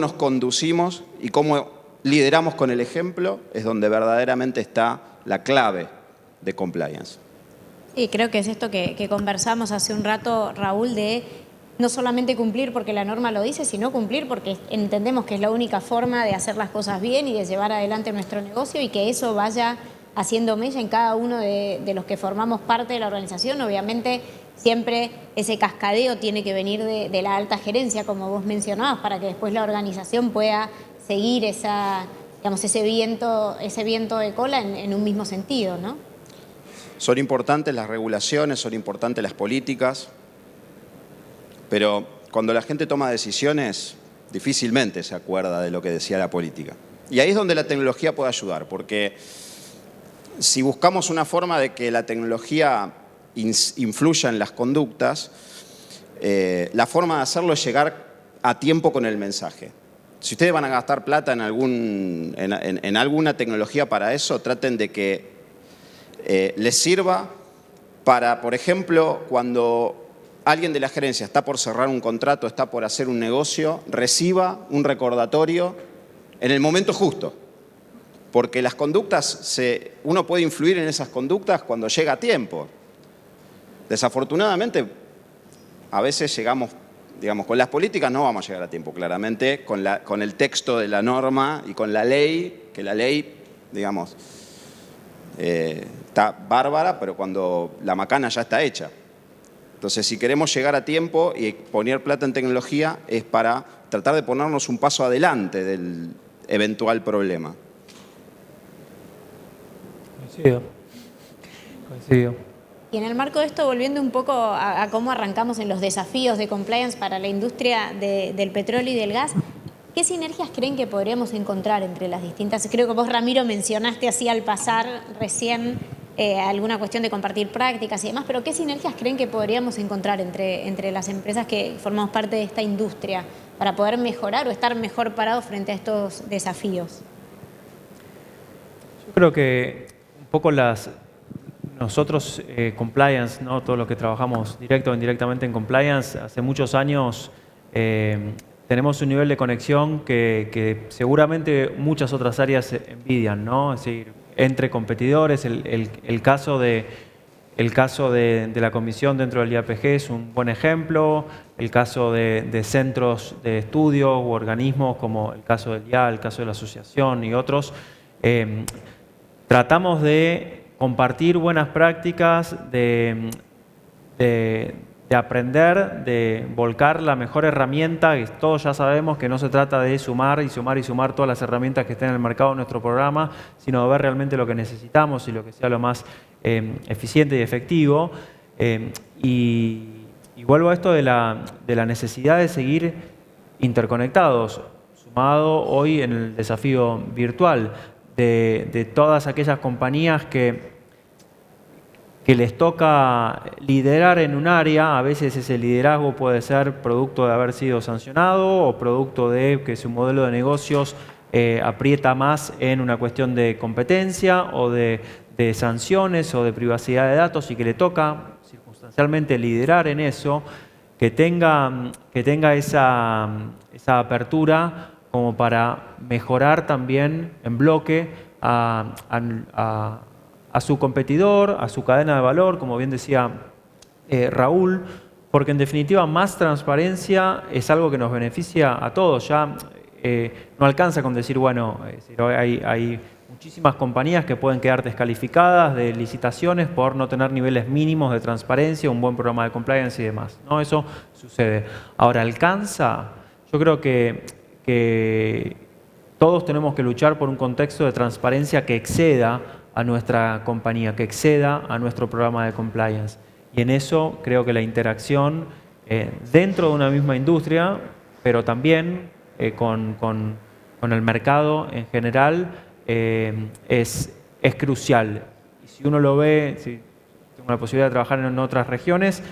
S5: nos conducimos y cómo lideramos con el ejemplo es donde verdaderamente está la clave de compliance.
S2: Sí, creo que es esto que conversamos hace un rato, Raúl, de no solamente cumplir porque la norma lo dice, sino cumplir porque entendemos que es la única forma de hacer las cosas bien y de llevar adelante nuestro negocio, y que eso vaya haciendo mella en cada uno de los que formamos parte de la organización. Obviamente siempre ese cascadeo tiene que venir de la alta gerencia, como vos mencionabas, para que después la organización pueda seguir ese viento de cola en un mismo sentido, ¿no?
S5: Son importantes las regulaciones, son importantes las políticas, pero cuando la gente toma decisiones, difícilmente se acuerda de lo que decía la política. Y ahí es donde la tecnología puede ayudar, porque si buscamos una forma de que la tecnología influya en las conductas, la forma de hacerlo es llegar a tiempo con el mensaje. Si ustedes van a gastar plata en alguna tecnología para eso, traten de que les sirva para, por ejemplo, cuando alguien de la gerencia está por cerrar un contrato, está por hacer un negocio, reciba un recordatorio en el momento justo. Porque las conductas, uno puede influir en esas conductas cuando llega a tiempo. Desafortunadamente, a veces llegamos, digamos, con las políticas no vamos a llegar a tiempo, claramente, con el texto de la norma y con la ley, que la ley, digamos, está bárbara, pero cuando la macana ya está hecha. Entonces, si queremos llegar a tiempo y poner plata en tecnología, es para tratar de ponernos un paso adelante del eventual problema.
S4: Coincido.
S2: Y en el marco de esto, volviendo un poco a cómo arrancamos en los desafíos de compliance para la industria del petróleo y del gas, ¿qué sinergias creen que podríamos encontrar entre las distintas? Creo que vos, Ramiro, mencionaste así al pasar recién alguna cuestión de compartir prácticas y demás, pero ¿qué sinergias creen que podríamos encontrar entre las empresas que formamos parte de esta industria para poder mejorar o estar mejor parados frente a estos desafíos?
S4: Yo creo que un poco nosotros, compliance, ¿no? Todo lo que trabajamos directo o indirectamente en compliance, hace muchos años tenemos un nivel de conexión que seguramente muchas otras áreas envidian, ¿no? Es decir, entre competidores, el caso de El caso de la comisión dentro del IAPG es un buen ejemplo, el caso de centros de estudio u organismos como el caso del IA, el caso de la asociación y otros. Tratamos de compartir buenas prácticas, de aprender, de volcar la mejor herramienta, que todos ya sabemos que no se trata de sumar y sumar y sumar todas las herramientas que estén en el mercado de nuestro programa, sino de ver realmente lo que necesitamos y lo que sea lo más eficiente y efectivo. Y vuelvo a esto de la necesidad de seguir interconectados, sumado hoy en el desafío virtual de todas aquellas compañías que les toca liderar en un área. A veces ese liderazgo puede ser producto de haber sido sancionado o producto de que su modelo de negocios aprieta más en una cuestión de competencia o de sanciones o de privacidad de datos y que le toca circunstancialmente liderar en eso, que tenga esa apertura como para mejorar también en bloque a su competidor, a su cadena de valor, como bien decía Raúl, porque en definitiva más transparencia es algo que nos beneficia a todos. Ya no alcanza con decir, bueno, hay muchísimas compañías que pueden quedar descalificadas de licitaciones por no tener niveles mínimos de transparencia, un buen programa de compliance y demás, ¿no? Eso sucede. Ahora, ¿alcanza? Yo creo que todos tenemos que luchar por un contexto de transparencia que exceda a nuestra compañía, que exceda a nuestro programa de compliance. Y en eso creo que la interacción dentro de una misma industria, pero también con el mercado en general, es crucial. Y si uno lo ve, si tengo la posibilidad de trabajar en otras regiones,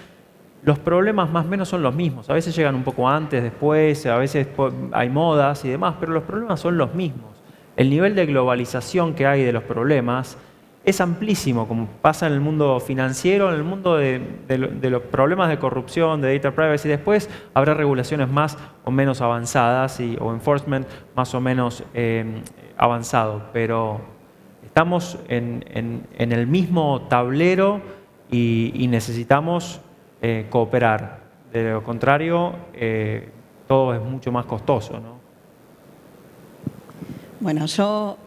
S4: los problemas más o menos son los mismos. A veces llegan un poco antes, después, a veces hay modas y demás, pero los problemas son los mismos. El nivel de globalización que hay de los problemas es amplísimo, como pasa en el mundo financiero, en el mundo de los problemas de corrupción, de data privacy. Después habrá regulaciones más o menos avanzadas o enforcement más o menos avanzado, pero estamos en el mismo tablero y necesitamos cooperar. De lo contrario, todo es mucho más costoso, ¿no?
S3: Bueno, yo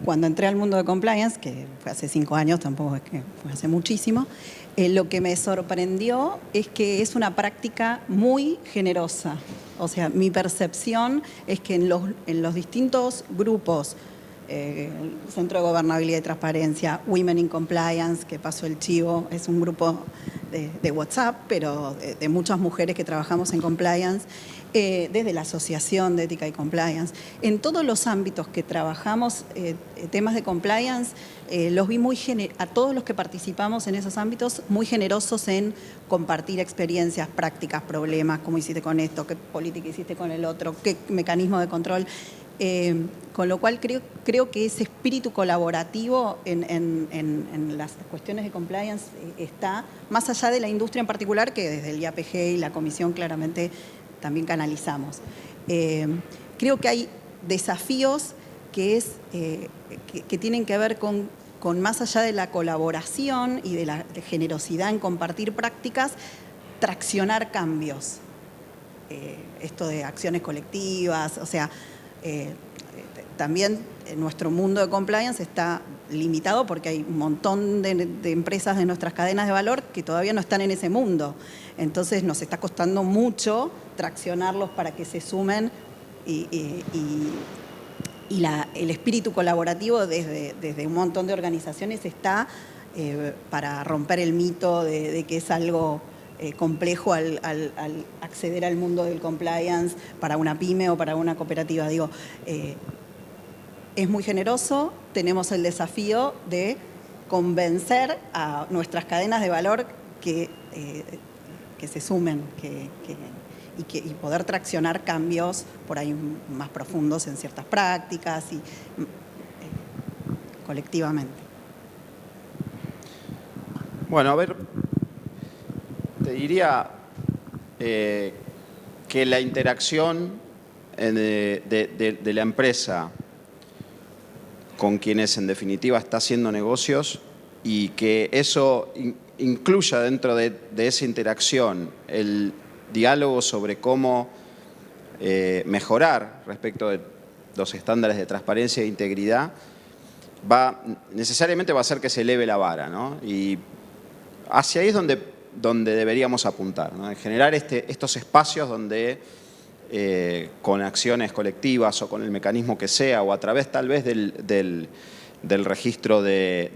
S3: cuando entré al mundo de compliance, que fue hace 5 años, tampoco es que fue hace muchísimo, lo que me sorprendió es que es una práctica muy generosa. O sea, mi percepción es que en los distintos grupos, Centro de Gobernabilidad y Transparencia, Women in Compliance, que pasó el chivo, es un grupo de WhatsApp, pero de muchas mujeres que trabajamos en compliance, desde la Asociación de Ética y Compliance. En todos los ámbitos que trabajamos temas de compliance, los vi a todos los que participamos en esos ámbitos muy generosos en compartir experiencias, prácticas, problemas, cómo hiciste con esto, qué política hiciste con el otro, qué mecanismo de control. Con lo cual creo que ese espíritu colaborativo en las cuestiones de compliance está más allá de la industria en particular, que desde el IAPG y la Comisión claramente también canalizamos. Creo que hay desafíos que tienen que ver con más allá de la colaboración y de la generosidad en compartir prácticas, traccionar cambios. Esto de acciones colectivas, o sea, también nuestro mundo de compliance está limitado porque hay un montón de empresas de nuestras cadenas de valor que todavía no están en ese mundo. Entonces nos está costando mucho traccionarlos para que se sumen y el espíritu colaborativo desde un montón de organizaciones está para romper el mito de que es algo complejo al acceder al mundo del compliance para una pyme o para una cooperativa. Digo, es muy generoso, tenemos el desafío de convencer a nuestras cadenas de valor que se sumen y poder traccionar cambios por ahí más profundos en ciertas prácticas y colectivamente.
S5: Bueno, a ver, te diría que la interacción de la empresa con quienes en definitiva está haciendo negocios y que eso incluya dentro de esa interacción el diálogo sobre cómo mejorar respecto de los estándares de transparencia e integridad, necesariamente va a hacer que se eleve la vara, ¿no? Y hacia ahí es donde deberíamos apuntar, ¿no? En generar estos espacios donde con acciones colectivas o con el mecanismo que sea, o a través tal vez del registro de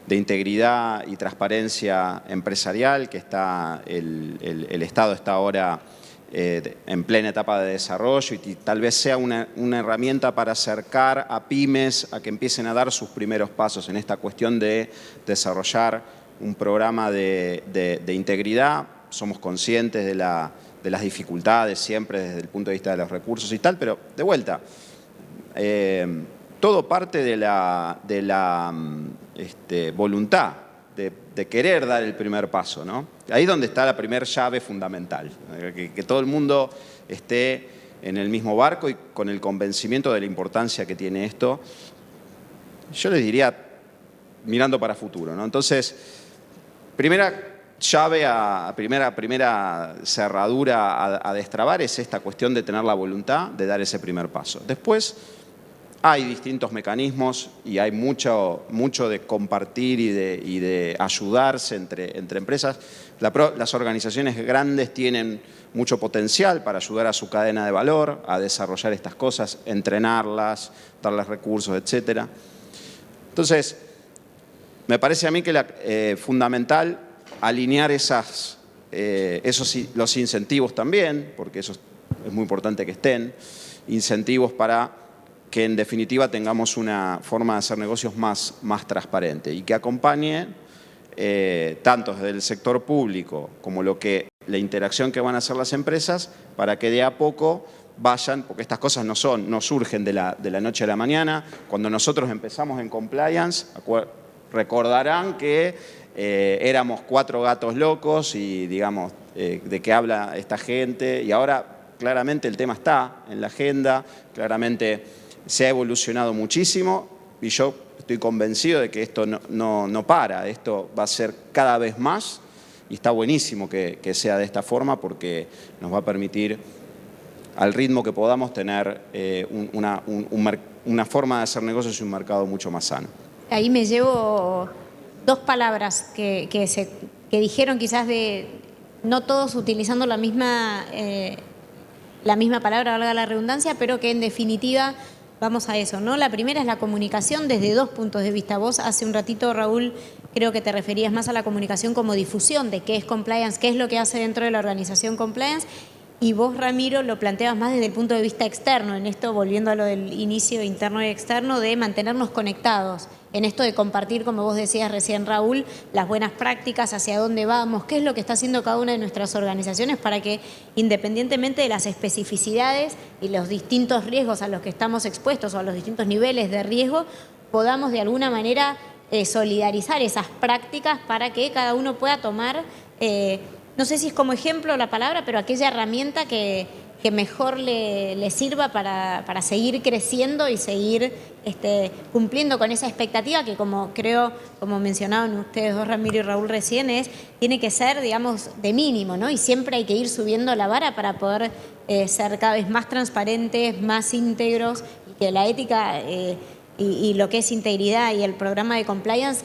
S5: integridad y transparencia empresarial, que está el Estado está ahora en plena etapa de desarrollo, y tal vez sea una herramienta para acercar a pymes a que empiecen a dar sus primeros pasos en esta cuestión de desarrollar un programa de integridad. Somos conscientes de las dificultades siempre desde el punto de vista de los recursos y tal, pero de vuelta, todo parte de la voluntad de querer dar el primer paso, ¿no? Ahí es donde está la primera llave fundamental, que todo el mundo esté en el mismo barco y con el convencimiento de la importancia que tiene esto. Yo les diría, mirando para futuro, ¿no? Entonces, primera llave, primera cerradura a destrabar es esta cuestión de tener la voluntad de dar ese primer paso. Después, hay distintos mecanismos y hay mucho de compartir y de ayudarse entre empresas. Las organizaciones grandes tienen mucho potencial para ayudar a su cadena de valor, a desarrollar estas cosas, entrenarlas, darles recursos, etc. Entonces, me parece a mí que fundamental alinear los incentivos también, porque eso es muy importante que estén, incentivos para que en definitiva tengamos una forma de hacer negocios más transparente y que acompañe tanto desde el sector público como la interacción que van a hacer las empresas, para que de a poco vayan, porque estas cosas no surgen de la noche a la mañana. Cuando nosotros empezamos en compliance, recordarán que éramos 4 gatos locos y digamos de qué habla esta gente, y ahora claramente el tema está en la agenda, claramente se ha evolucionado muchísimo y yo estoy convencido de que esto no para, esto va a ser cada vez más, y está buenísimo que sea de esta forma, porque nos va a permitir, al ritmo que podamos, tener una forma de hacer negocios y un mercado mucho más sano.
S2: Ahí me llevo 2 palabras que dijeron, quizás no todos utilizando la misma palabra, valga la redundancia, pero que en definitiva vamos a eso, ¿no? La primera es la comunicación desde 2 puntos de vista. Vos hace un ratito, Raúl, creo que te referías más a la comunicación como difusión de qué es compliance, qué es lo que hace dentro de la organización compliance, y vos, Ramiro, lo planteabas más desde el punto de vista externo, en esto, volviendo a lo del inicio interno y externo, de mantenernos conectados, en esto de compartir, como vos decías recién, Raúl, las buenas prácticas, hacia dónde vamos, qué es lo que está haciendo cada una de nuestras organizaciones para que, independientemente de las especificidades y los distintos riesgos a los que estamos expuestos o a los distintos niveles de riesgo, podamos de alguna manera solidarizar esas prácticas para que cada uno pueda tomar, no sé si es como ejemplo la palabra, pero aquella herramienta que mejor le sirva para seguir creciendo y seguir cumpliendo con esa expectativa que, como mencionaban ustedes dos, Ramiro y Raúl, recién, tiene que ser, digamos, de mínimo, ¿no? Y siempre hay que ir subiendo la vara para poder ser cada vez más transparentes, más íntegros, y que la ética y lo que es integridad y el programa de compliance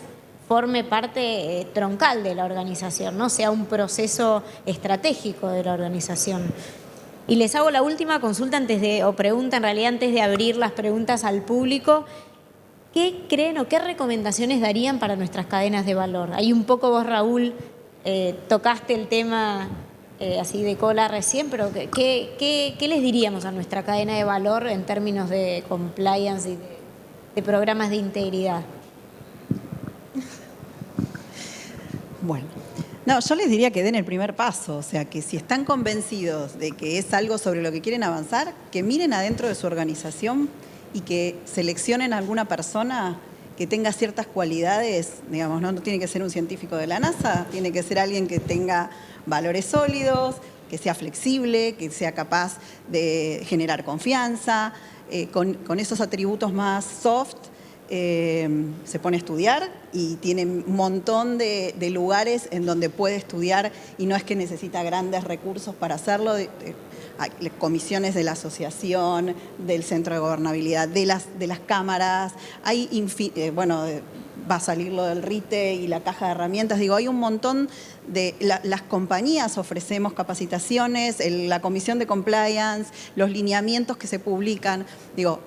S2: forme parte troncal de la organización, ¿no? Sea un proceso estratégico de la organización. Y les hago la última consulta antes de abrir las preguntas al público. ¿Qué creen o qué recomendaciones darían para nuestras cadenas de valor? Ahí un poco vos, Raúl, tocaste el tema así de cola recién, pero ¿qué les diríamos a nuestra cadena de valor en términos de compliance y de programas de integridad?
S3: Bueno, no, yo les diría que den el primer paso, o sea, que si están convencidos de que es algo sobre lo que quieren avanzar, que miren adentro de su organización y que seleccionen a alguna persona que tenga ciertas cualidades, digamos, no tiene que ser un científico de la NASA, tiene que ser alguien que tenga valores sólidos, que sea flexible, que sea capaz de generar confianza, con esos atributos más soft, se pone a estudiar y tiene un montón de lugares en donde puede estudiar y no es que necesita grandes recursos para hacerlo. Hay comisiones de la asociación, del Centro de Gobernabilidad, de las cámaras, hay va a salir lo del RITE y la caja de herramientas. Digo, hay un montón de... las compañías ofrecemos capacitaciones, la comisión de compliance, los lineamientos que se publican. Digo,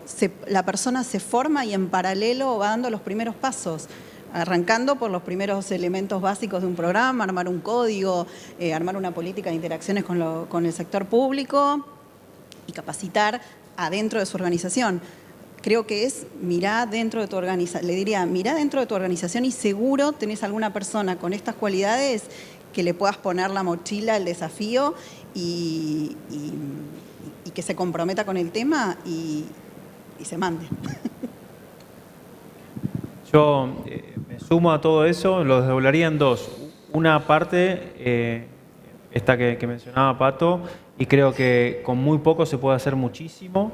S3: la persona se forma y en paralelo va dando los primeros pasos, arrancando por los primeros elementos básicos de un programa, armar un código, armar una política de interacciones con el sector público y capacitar adentro de su organización. Creo que mirá dentro de tu organización, le diría, mirá dentro de tu organización y seguro tenés alguna persona con estas cualidades que le puedas poner la mochila, el desafío y que se comprometa con el tema y se mande.
S4: Yo me sumo a todo eso, lo desdoblaría en dos. Una parte, esta que mencionaba Pato, y creo que con muy poco se puede hacer muchísimo.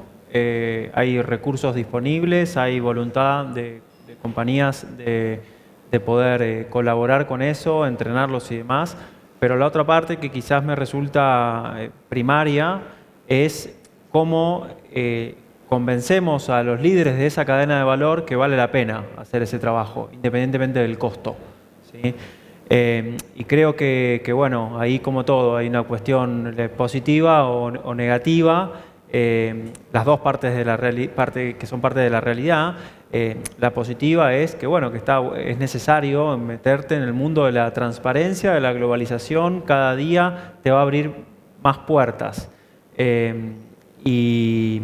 S4: Hay recursos disponibles, hay voluntad de compañías de poder colaborar con eso, entrenarlos y demás. Pero la otra parte que quizás me resulta primaria es cómo convencemos a los líderes de esa cadena de valor que vale la pena hacer ese trabajo, independientemente del costo, ¿sí? Y creo que bueno, ahí como todo, hay una cuestión positiva o negativa. Las dos partes de que son parte de la realidad. La positiva es que, bueno, es necesario meterte en el mundo de la transparencia, de la globalización. Cada día te va a abrir más puertas. Y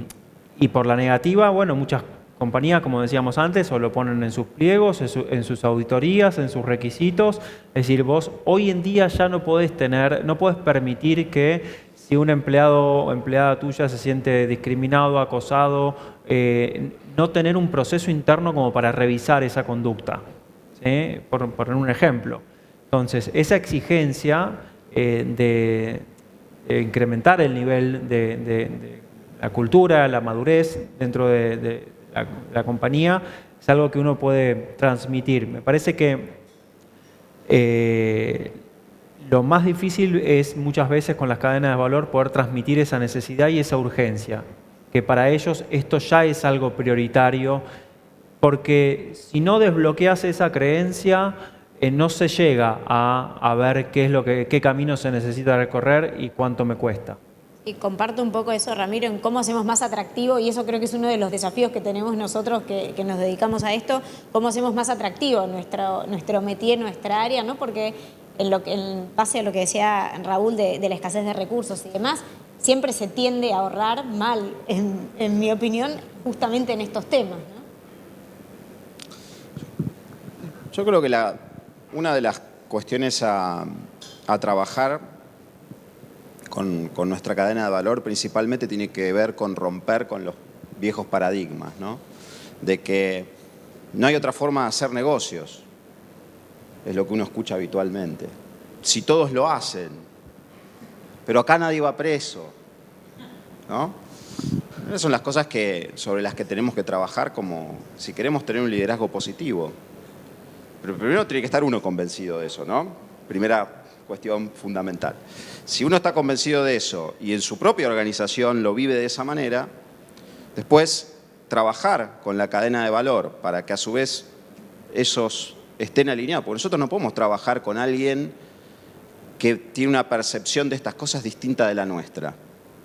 S4: por la negativa, bueno, muchas compañías, como decíamos antes, o lo ponen en sus pliegos, en sus auditorías, en sus requisitos. Es decir, vos hoy en día ya no podés permitir que si un empleado o empleada tuya se siente discriminado, acosado, no tener un proceso interno como para revisar esa conducta, ¿sí? Por poner un ejemplo. Entonces, esa exigencia de incrementar el nivel de la cultura, la madurez dentro de la compañía, es algo que uno puede transmitir. Me parece que lo más difícil es muchas veces con las cadenas de valor poder transmitir esa necesidad y esa urgencia, que para ellos esto ya es algo prioritario, porque si no desbloqueas esa creencia, no se llega a ver qué camino se necesita recorrer y cuánto me cuesta.
S2: Y comparto un poco eso, Ramiro, en cómo hacemos más atractivo, y eso creo que es uno de los desafíos que tenemos nosotros que nos dedicamos a esto, cómo hacemos más atractivo nuestro métier, nuestra área, ¿no? Porque en base a lo que decía Raúl de la escasez de recursos y demás, siempre se tiende a ahorrar mal, en mi opinión, justamente en estos temas, ¿no?
S5: Yo creo que una de las cuestiones a trabajar con nuestra cadena de valor principalmente tiene que ver con romper con los viejos paradigmas, ¿no? De que no hay otra forma de hacer negocios. Es lo que uno escucha habitualmente. Si todos lo hacen, pero acá nadie va preso, ¿no? Esas son las cosas sobre las que tenemos que trabajar si queremos tener un liderazgo positivo. Pero primero tiene que estar uno convencido de eso, ¿no? Primera cuestión fundamental. Si uno está convencido de eso y en su propia organización lo vive de esa manera, después trabajar con la cadena de valor para que a su vez esos estén alineados. Porque nosotros no podemos trabajar con alguien que tiene una percepción de estas cosas distinta de la nuestra.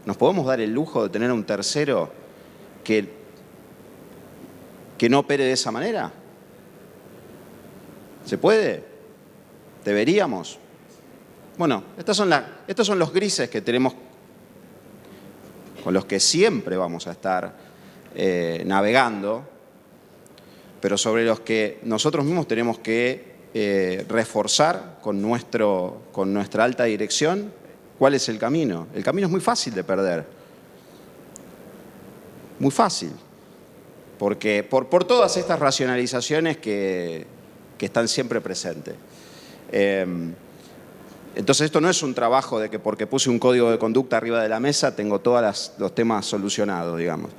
S5: ¿Nos podemos dar el lujo de tener un tercero que no opere de esa manera? ¿Se puede? ¿Deberíamos? Bueno, estos son los grises que tenemos, con los que siempre vamos a estar navegando, pero sobre los que nosotros mismos tenemos que reforzar con nuestra alta dirección. ¿Cuál es el camino? El camino es muy fácil de perder. Muy fácil. Porque por todas estas racionalizaciones que están siempre presentes. Entonces esto no es un trabajo de que porque puse un código de conducta arriba de la mesa tengo todos los temas solucionados, digamos.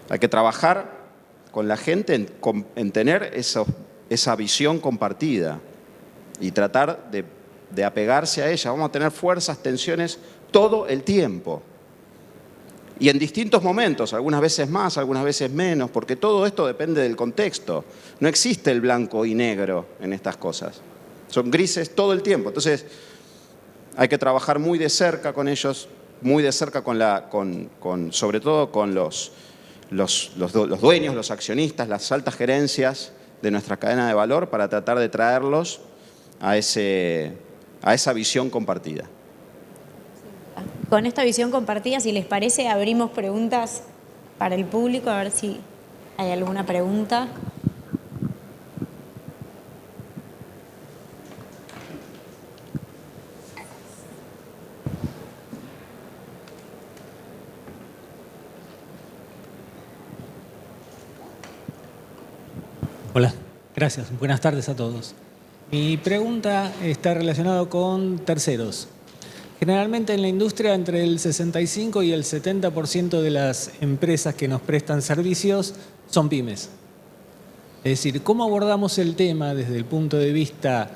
S5: Hay que trabajar con la gente en tener esa visión compartida y tratar de apegarse a ella. Vamos a tener fuerzas, tensiones todo el tiempo. Y en distintos momentos, algunas veces más, algunas veces menos, porque todo esto depende del contexto. No existe el blanco y negro en estas cosas. Son grises todo el tiempo. Entonces, hay que trabajar muy de cerca con ellos, muy de cerca sobre todo con los dueños, los accionistas, las altas gerencias de nuestra cadena de valor para tratar de traerlos a esa visión compartida.
S2: Con esta visión compartida, si les parece, abrimos preguntas para el público, a ver si hay alguna pregunta.
S6: Hola, gracias. Buenas tardes a todos. Mi pregunta está relacionada con terceros. Generalmente en la industria entre el 65 y el 70% de las empresas que nos prestan servicios son pymes. Es decir, ¿cómo abordamos el tema desde el punto de vista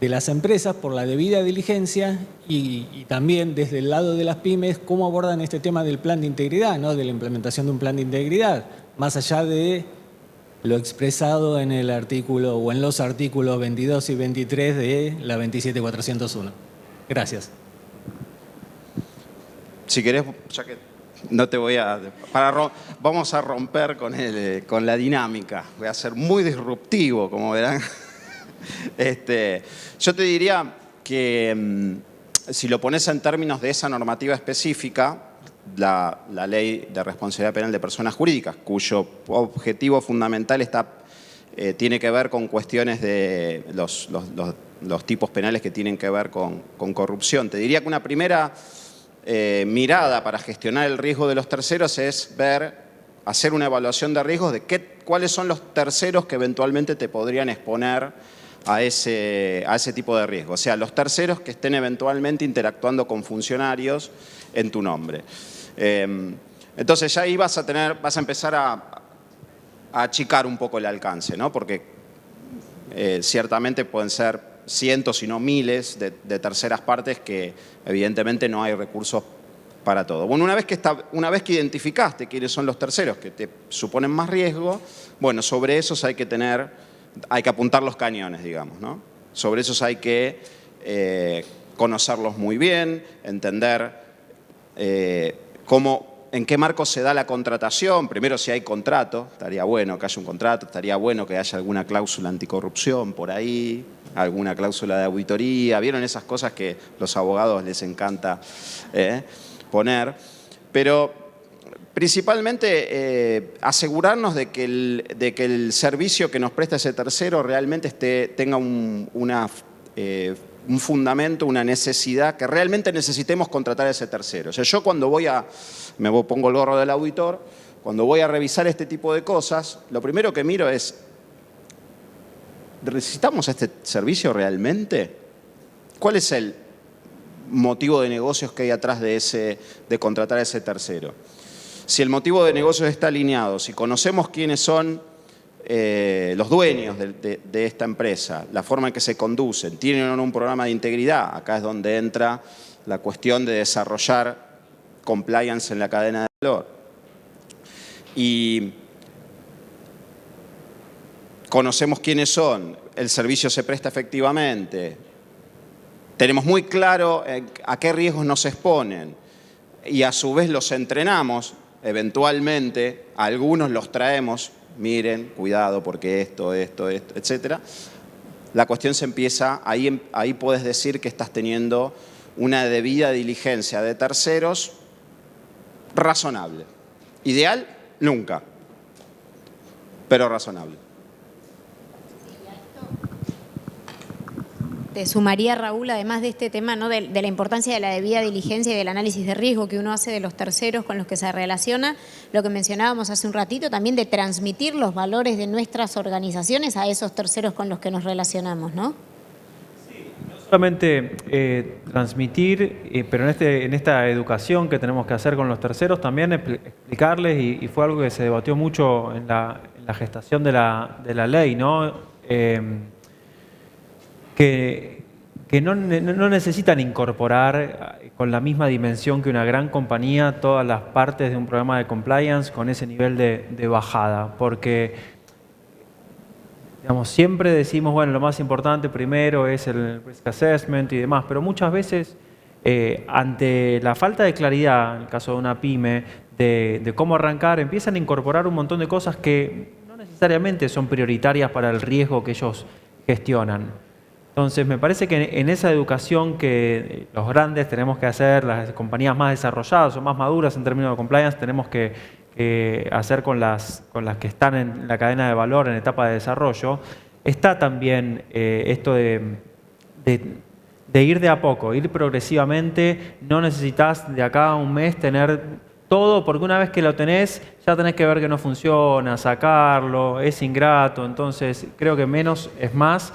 S6: de las empresas por la debida diligencia y también desde el lado de las pymes, cómo abordan este tema del plan de integridad, ¿no? De la implementación de un plan de integridad, más allá de lo expresado en el artículo o en los artículos 22 y 23 de la 27401? Gracias.
S5: Si querés, ya que no te voy a... vamos a romper con la dinámica. Voy a ser muy disruptivo, como verán. Yo te diría que si lo pones en términos de esa normativa específica, la Ley de Responsabilidad Penal de Personas Jurídicas, cuyo objetivo fundamental tiene que ver con cuestiones de los tipos penales que tienen que ver con corrupción. Te diría que una primera mirada para gestionar el riesgo de los terceros es hacer una evaluación de riesgos de cuáles son los terceros que eventualmente te podrían exponer a ese tipo de riesgo. O sea, los terceros que estén eventualmente interactuando con funcionarios en tu nombre. Entonces ya ahí vas a empezar a achicar un poco el alcance, ¿no? Porque ciertamente pueden ser cientos, si no miles, de terceras partes que evidentemente no hay recursos para todo. Bueno, una vez que identificaste quiénes son los terceros que te suponen más riesgo, bueno, sobre esos hay que apuntar los cañones, digamos, ¿no? Sobre esos hay que conocerlos muy bien, entender en qué marco se da la contratación. Primero, si hay contrato, estaría bueno que haya un contrato, estaría bueno que haya alguna cláusula anticorrupción por ahí, alguna cláusula de auditoría. ¿Vieron esas cosas que los abogados les encanta poner? Pero principalmente asegurarnos de que el servicio que nos presta ese tercero realmente tenga un fundamento, una necesidad, que realmente necesitemos contratar a ese tercero. O sea, yo cuando pongo el gorro del auditor, cuando voy a revisar este tipo de cosas, lo primero que miro es, ¿necesitamos este servicio realmente? ¿Cuál es el motivo de negocios que hay atrás de contratar a ese tercero? Si el motivo de negocios está alineado, si conocemos quiénes son los dueños de esta empresa, la forma en que se conducen, tienen o no un programa de integridad, acá es donde entra la cuestión de desarrollar compliance en la cadena de valor. Y conocemos quiénes son, el servicio se presta efectivamente, tenemos muy claro a qué riesgos nos exponen y a su vez los entrenamos, eventualmente, algunos los traemos, miren, cuidado porque esto, etcétera. La cuestión se empieza, ahí puedes decir que estás teniendo una debida diligencia de terceros razonable. Ideal, nunca, pero razonable.
S2: Te sumaría, Raúl, además de este tema, ¿no? de la importancia de la debida diligencia y del análisis de riesgo que uno hace de los terceros con los que se relaciona, lo que mencionábamos hace un ratito, también de transmitir los valores de nuestras organizaciones a esos terceros con los que nos relacionamos, ¿no?
S4: Sí, no solamente transmitir, pero en esta educación que tenemos que hacer con los terceros, también explicarles, y fue algo que se debatió mucho en la gestación de la ley, ¿no? que no necesitan incorporar con la misma dimensión que una gran compañía todas las partes de un programa de compliance con ese nivel de bajada, porque digamos, siempre decimos, bueno, lo más importante primero es el risk assessment y demás, pero muchas veces ante la falta de claridad, en el caso de una pyme, de cómo arrancar, empiezan a incorporar un montón de cosas que no necesariamente son prioritarias para el riesgo que ellos gestionan. Entonces, me parece que en esa educación que los grandes tenemos que hacer, las compañías más desarrolladas o más maduras en términos de compliance, tenemos que hacer con las que están en la cadena de valor en etapa de desarrollo, está también esto de ir de a poco, ir progresivamente. No necesitas de acá a un mes tener todo, porque una vez que lo tenés, ya tenés que ver que no funciona, sacarlo, es ingrato. Entonces, creo que menos es más.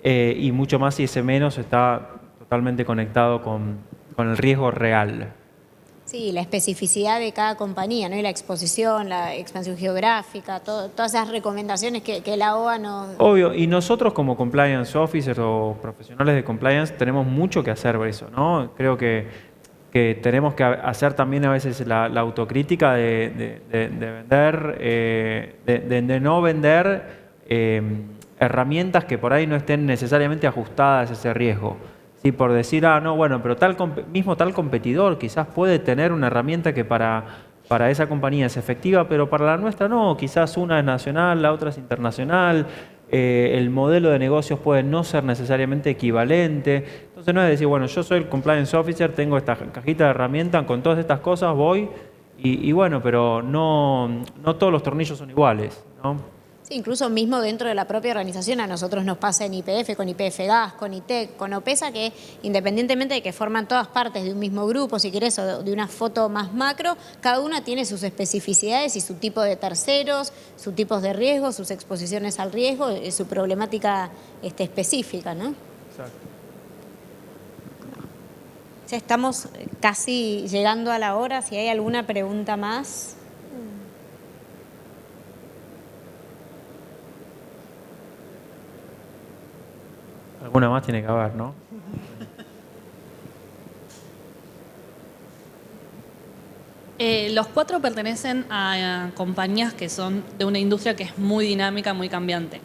S4: Y mucho más si ese menos está totalmente conectado con el riesgo real.
S2: Sí, la especificidad de cada compañía, ¿no? Y la exposición, la expansión geográfica, todas esas recomendaciones que la OA nos...
S4: Obvio, y nosotros como compliance officers o profesionales de compliance tenemos mucho que hacer por eso, ¿no? Creo que tenemos que hacer también a veces la autocrítica de vender, de no vender herramientas que por ahí no estén necesariamente ajustadas a ese riesgo. ¿Sí? Por decir, no, bueno, pero tal competidor quizás puede tener una herramienta que para esa compañía es efectiva, pero para la nuestra no. Quizás una es nacional, la otra es internacional. El modelo de negocios puede no ser necesariamente equivalente. Entonces no es decir, bueno, yo soy el compliance officer, tengo esta cajita de herramientas, con todas estas cosas voy y bueno, pero no todos los tornillos son iguales, ¿no?
S2: Sí, incluso mismo dentro de la propia organización a nosotros nos pasa en YPF, con YPF Gas, con ITEC, con OPESA, que independientemente de que forman todas partes de un mismo grupo, si querés, o de una foto más macro, cada una tiene sus especificidades y su tipo de terceros, sus tipos de riesgo, sus exposiciones al riesgo, su problemática específica, ¿no?
S4: Exacto.
S2: Ya estamos casi llegando a la hora, si hay alguna pregunta más...
S4: Alguna más tiene que haber, ¿no?
S7: Los cuatro pertenecen a compañías que son de una industria que es muy dinámica, muy cambiante.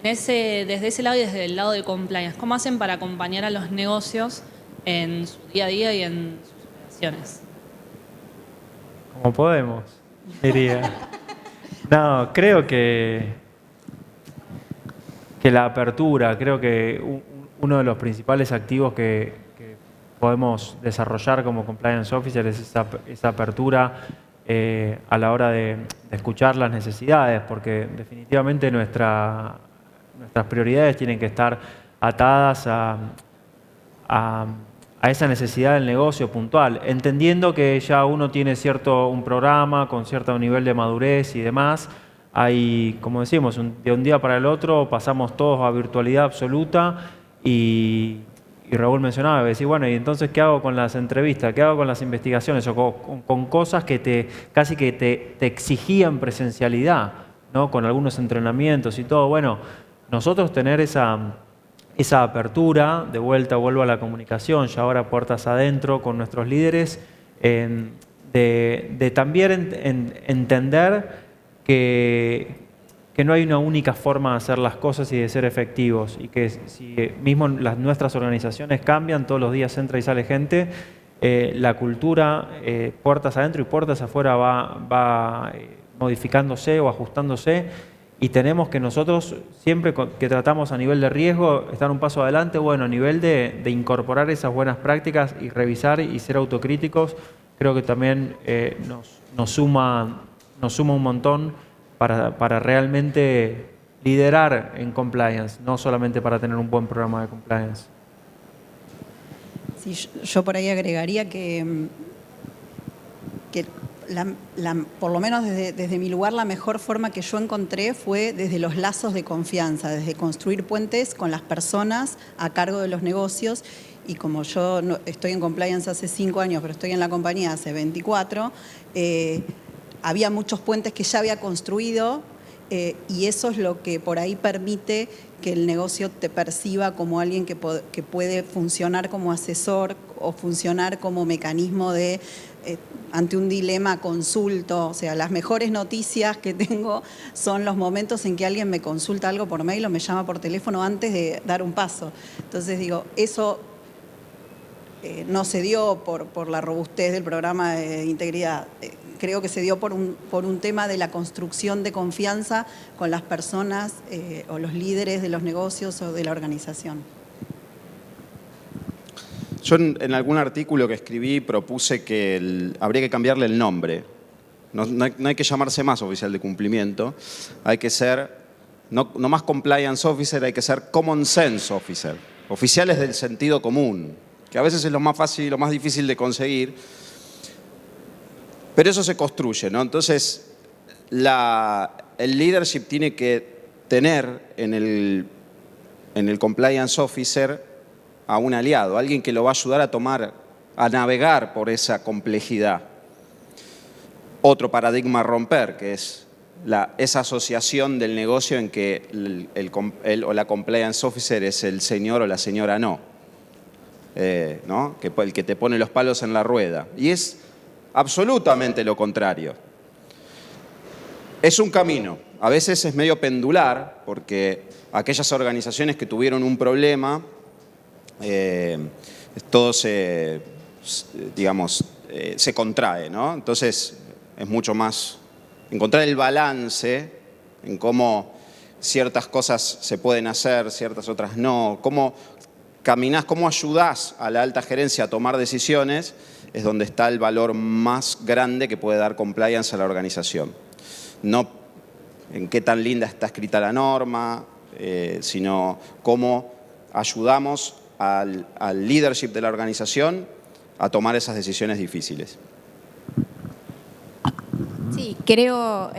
S7: Desde ese lado y desde el lado de compliance, ¿cómo hacen para acompañar a los negocios en su día a día y en sus operaciones?
S4: Como podemos, diría. No, creo que la apertura, creo que uno de los principales activos que podemos desarrollar como compliance officer es esa apertura a la hora de escuchar las necesidades, porque definitivamente nuestras prioridades tienen que estar atadas a esa necesidad del negocio puntual, entendiendo que ya uno tiene un programa con cierto nivel de madurez y demás. Hay, como decimos, de un día para el otro pasamos todos a virtualidad absoluta y Raúl mencionaba, decir, bueno, ¿y entonces qué hago con las entrevistas? ¿Qué hago con las investigaciones? O con cosas que casi que te exigían presencialidad, ¿no? Con algunos entrenamientos y todo. Bueno, nosotros tener esa apertura, de vuelta vuelvo a la comunicación, ya ahora puertas adentro con nuestros líderes, de también entender que no hay una única forma de hacer las cosas y de ser efectivos, y que si mismo nuestras organizaciones cambian, todos los días entra y sale gente, la cultura puertas adentro y puertas afuera va modificándose o ajustándose, y tenemos que nosotros, siempre que tratamos a nivel de riesgo, estar un paso adelante, bueno, a nivel de incorporar esas buenas prácticas y revisar y ser autocríticos, creo que también nos suma un montón para realmente liderar en compliance, no solamente para tener un buen programa de compliance.
S3: Sí, yo por ahí agregaría que por lo menos desde mi lugar, la mejor forma que yo encontré fue desde los lazos de confianza, desde construir puentes con las personas a cargo de los negocios. Y como yo estoy en compliance hace 5 años, pero estoy en la compañía hace 24, había muchos puentes que ya había construido y eso es lo que por ahí permite que el negocio te perciba como alguien que puede funcionar como asesor o funcionar como mecanismo de, ante un dilema, consulto. O sea, las mejores noticias que tengo son los momentos en que alguien me consulta algo por mail o me llama por teléfono antes de dar un paso. Entonces digo, eso no se dio por la robustez del programa de integridad. Creo que se dio por un tema de la construcción de confianza con las personas o los líderes de los negocios o de la organización.
S5: Yo en algún artículo que escribí propuse que habría que cambiarle el nombre. No hay que llamarse más oficial de cumplimiento, hay que ser, no más compliance officer, hay que ser common sense officer. Oficiales del sentido común, que a veces es lo más fácil y lo más difícil de conseguir, pero eso se construye, ¿no? Entonces, el leadership tiene que tener en el compliance officer a un aliado, alguien que lo va a ayudar a navegar por esa complejidad. Otro paradigma a romper, que es esa asociación del negocio en que el o la compliance officer es el señor o la señora no, ¿no? El que te pone los palos en la rueda. Y es absolutamente lo contrario. Es un camino, a veces es medio pendular, porque aquellas organizaciones que tuvieron un problema, todo se contrae, ¿no? Entonces es mucho más encontrar el balance en cómo ciertas cosas se pueden hacer, ciertas otras no, cómo caminás, cómo ayudás a la alta gerencia a tomar decisiones, es donde está el valor más grande que puede dar compliance a la organización. No en qué tan linda está escrita la norma, sino cómo ayudamos al leadership de la organización a tomar esas decisiones difíciles.
S2: Sí, creo,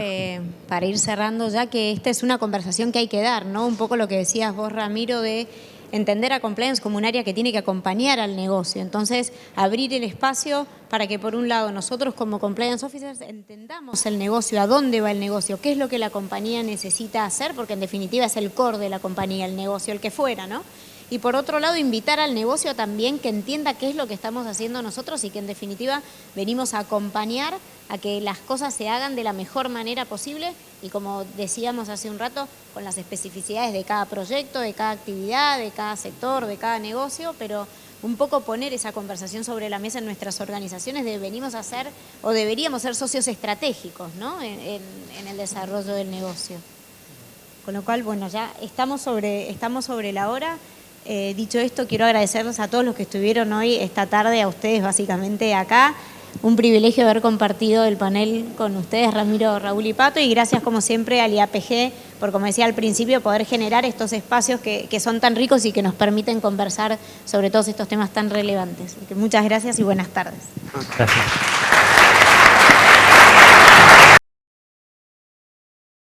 S2: para ir cerrando ya, que esta es una conversación que hay que dar, ¿no? Un poco lo que decías vos, Ramiro, de entender a compliance como un área que tiene que acompañar al negocio. Entonces, abrir el espacio para que, por un lado, nosotros como compliance officers entendamos el negocio, a dónde va el negocio, qué es lo que la compañía necesita hacer, porque en definitiva es el core de la compañía, el negocio, el que fuera, ¿no? Y por otro lado, invitar al negocio también que entienda qué es lo que estamos haciendo nosotros y que en definitiva venimos a acompañar a que las cosas se hagan de la mejor manera posible y, como decíamos hace un rato, con las especificidades de cada proyecto, de cada actividad, de cada sector, de cada negocio, pero un poco poner esa conversación sobre la mesa en nuestras organizaciones de venimos a ser o deberíamos ser socios estratégicos, ¿no? en el desarrollo del negocio. Con lo cual, bueno, ya estamos sobre la hora. Dicho esto, quiero agradecerles a todos los que estuvieron hoy, esta tarde, a ustedes básicamente acá. Un privilegio haber compartido el panel con ustedes, Ramiro, Raúl y Pato, y gracias como siempre al IAPG por, como decía al principio, poder generar estos espacios que son tan ricos y que nos permiten conversar sobre todos estos temas tan relevantes. Muchas gracias y buenas tardes.
S4: Gracias.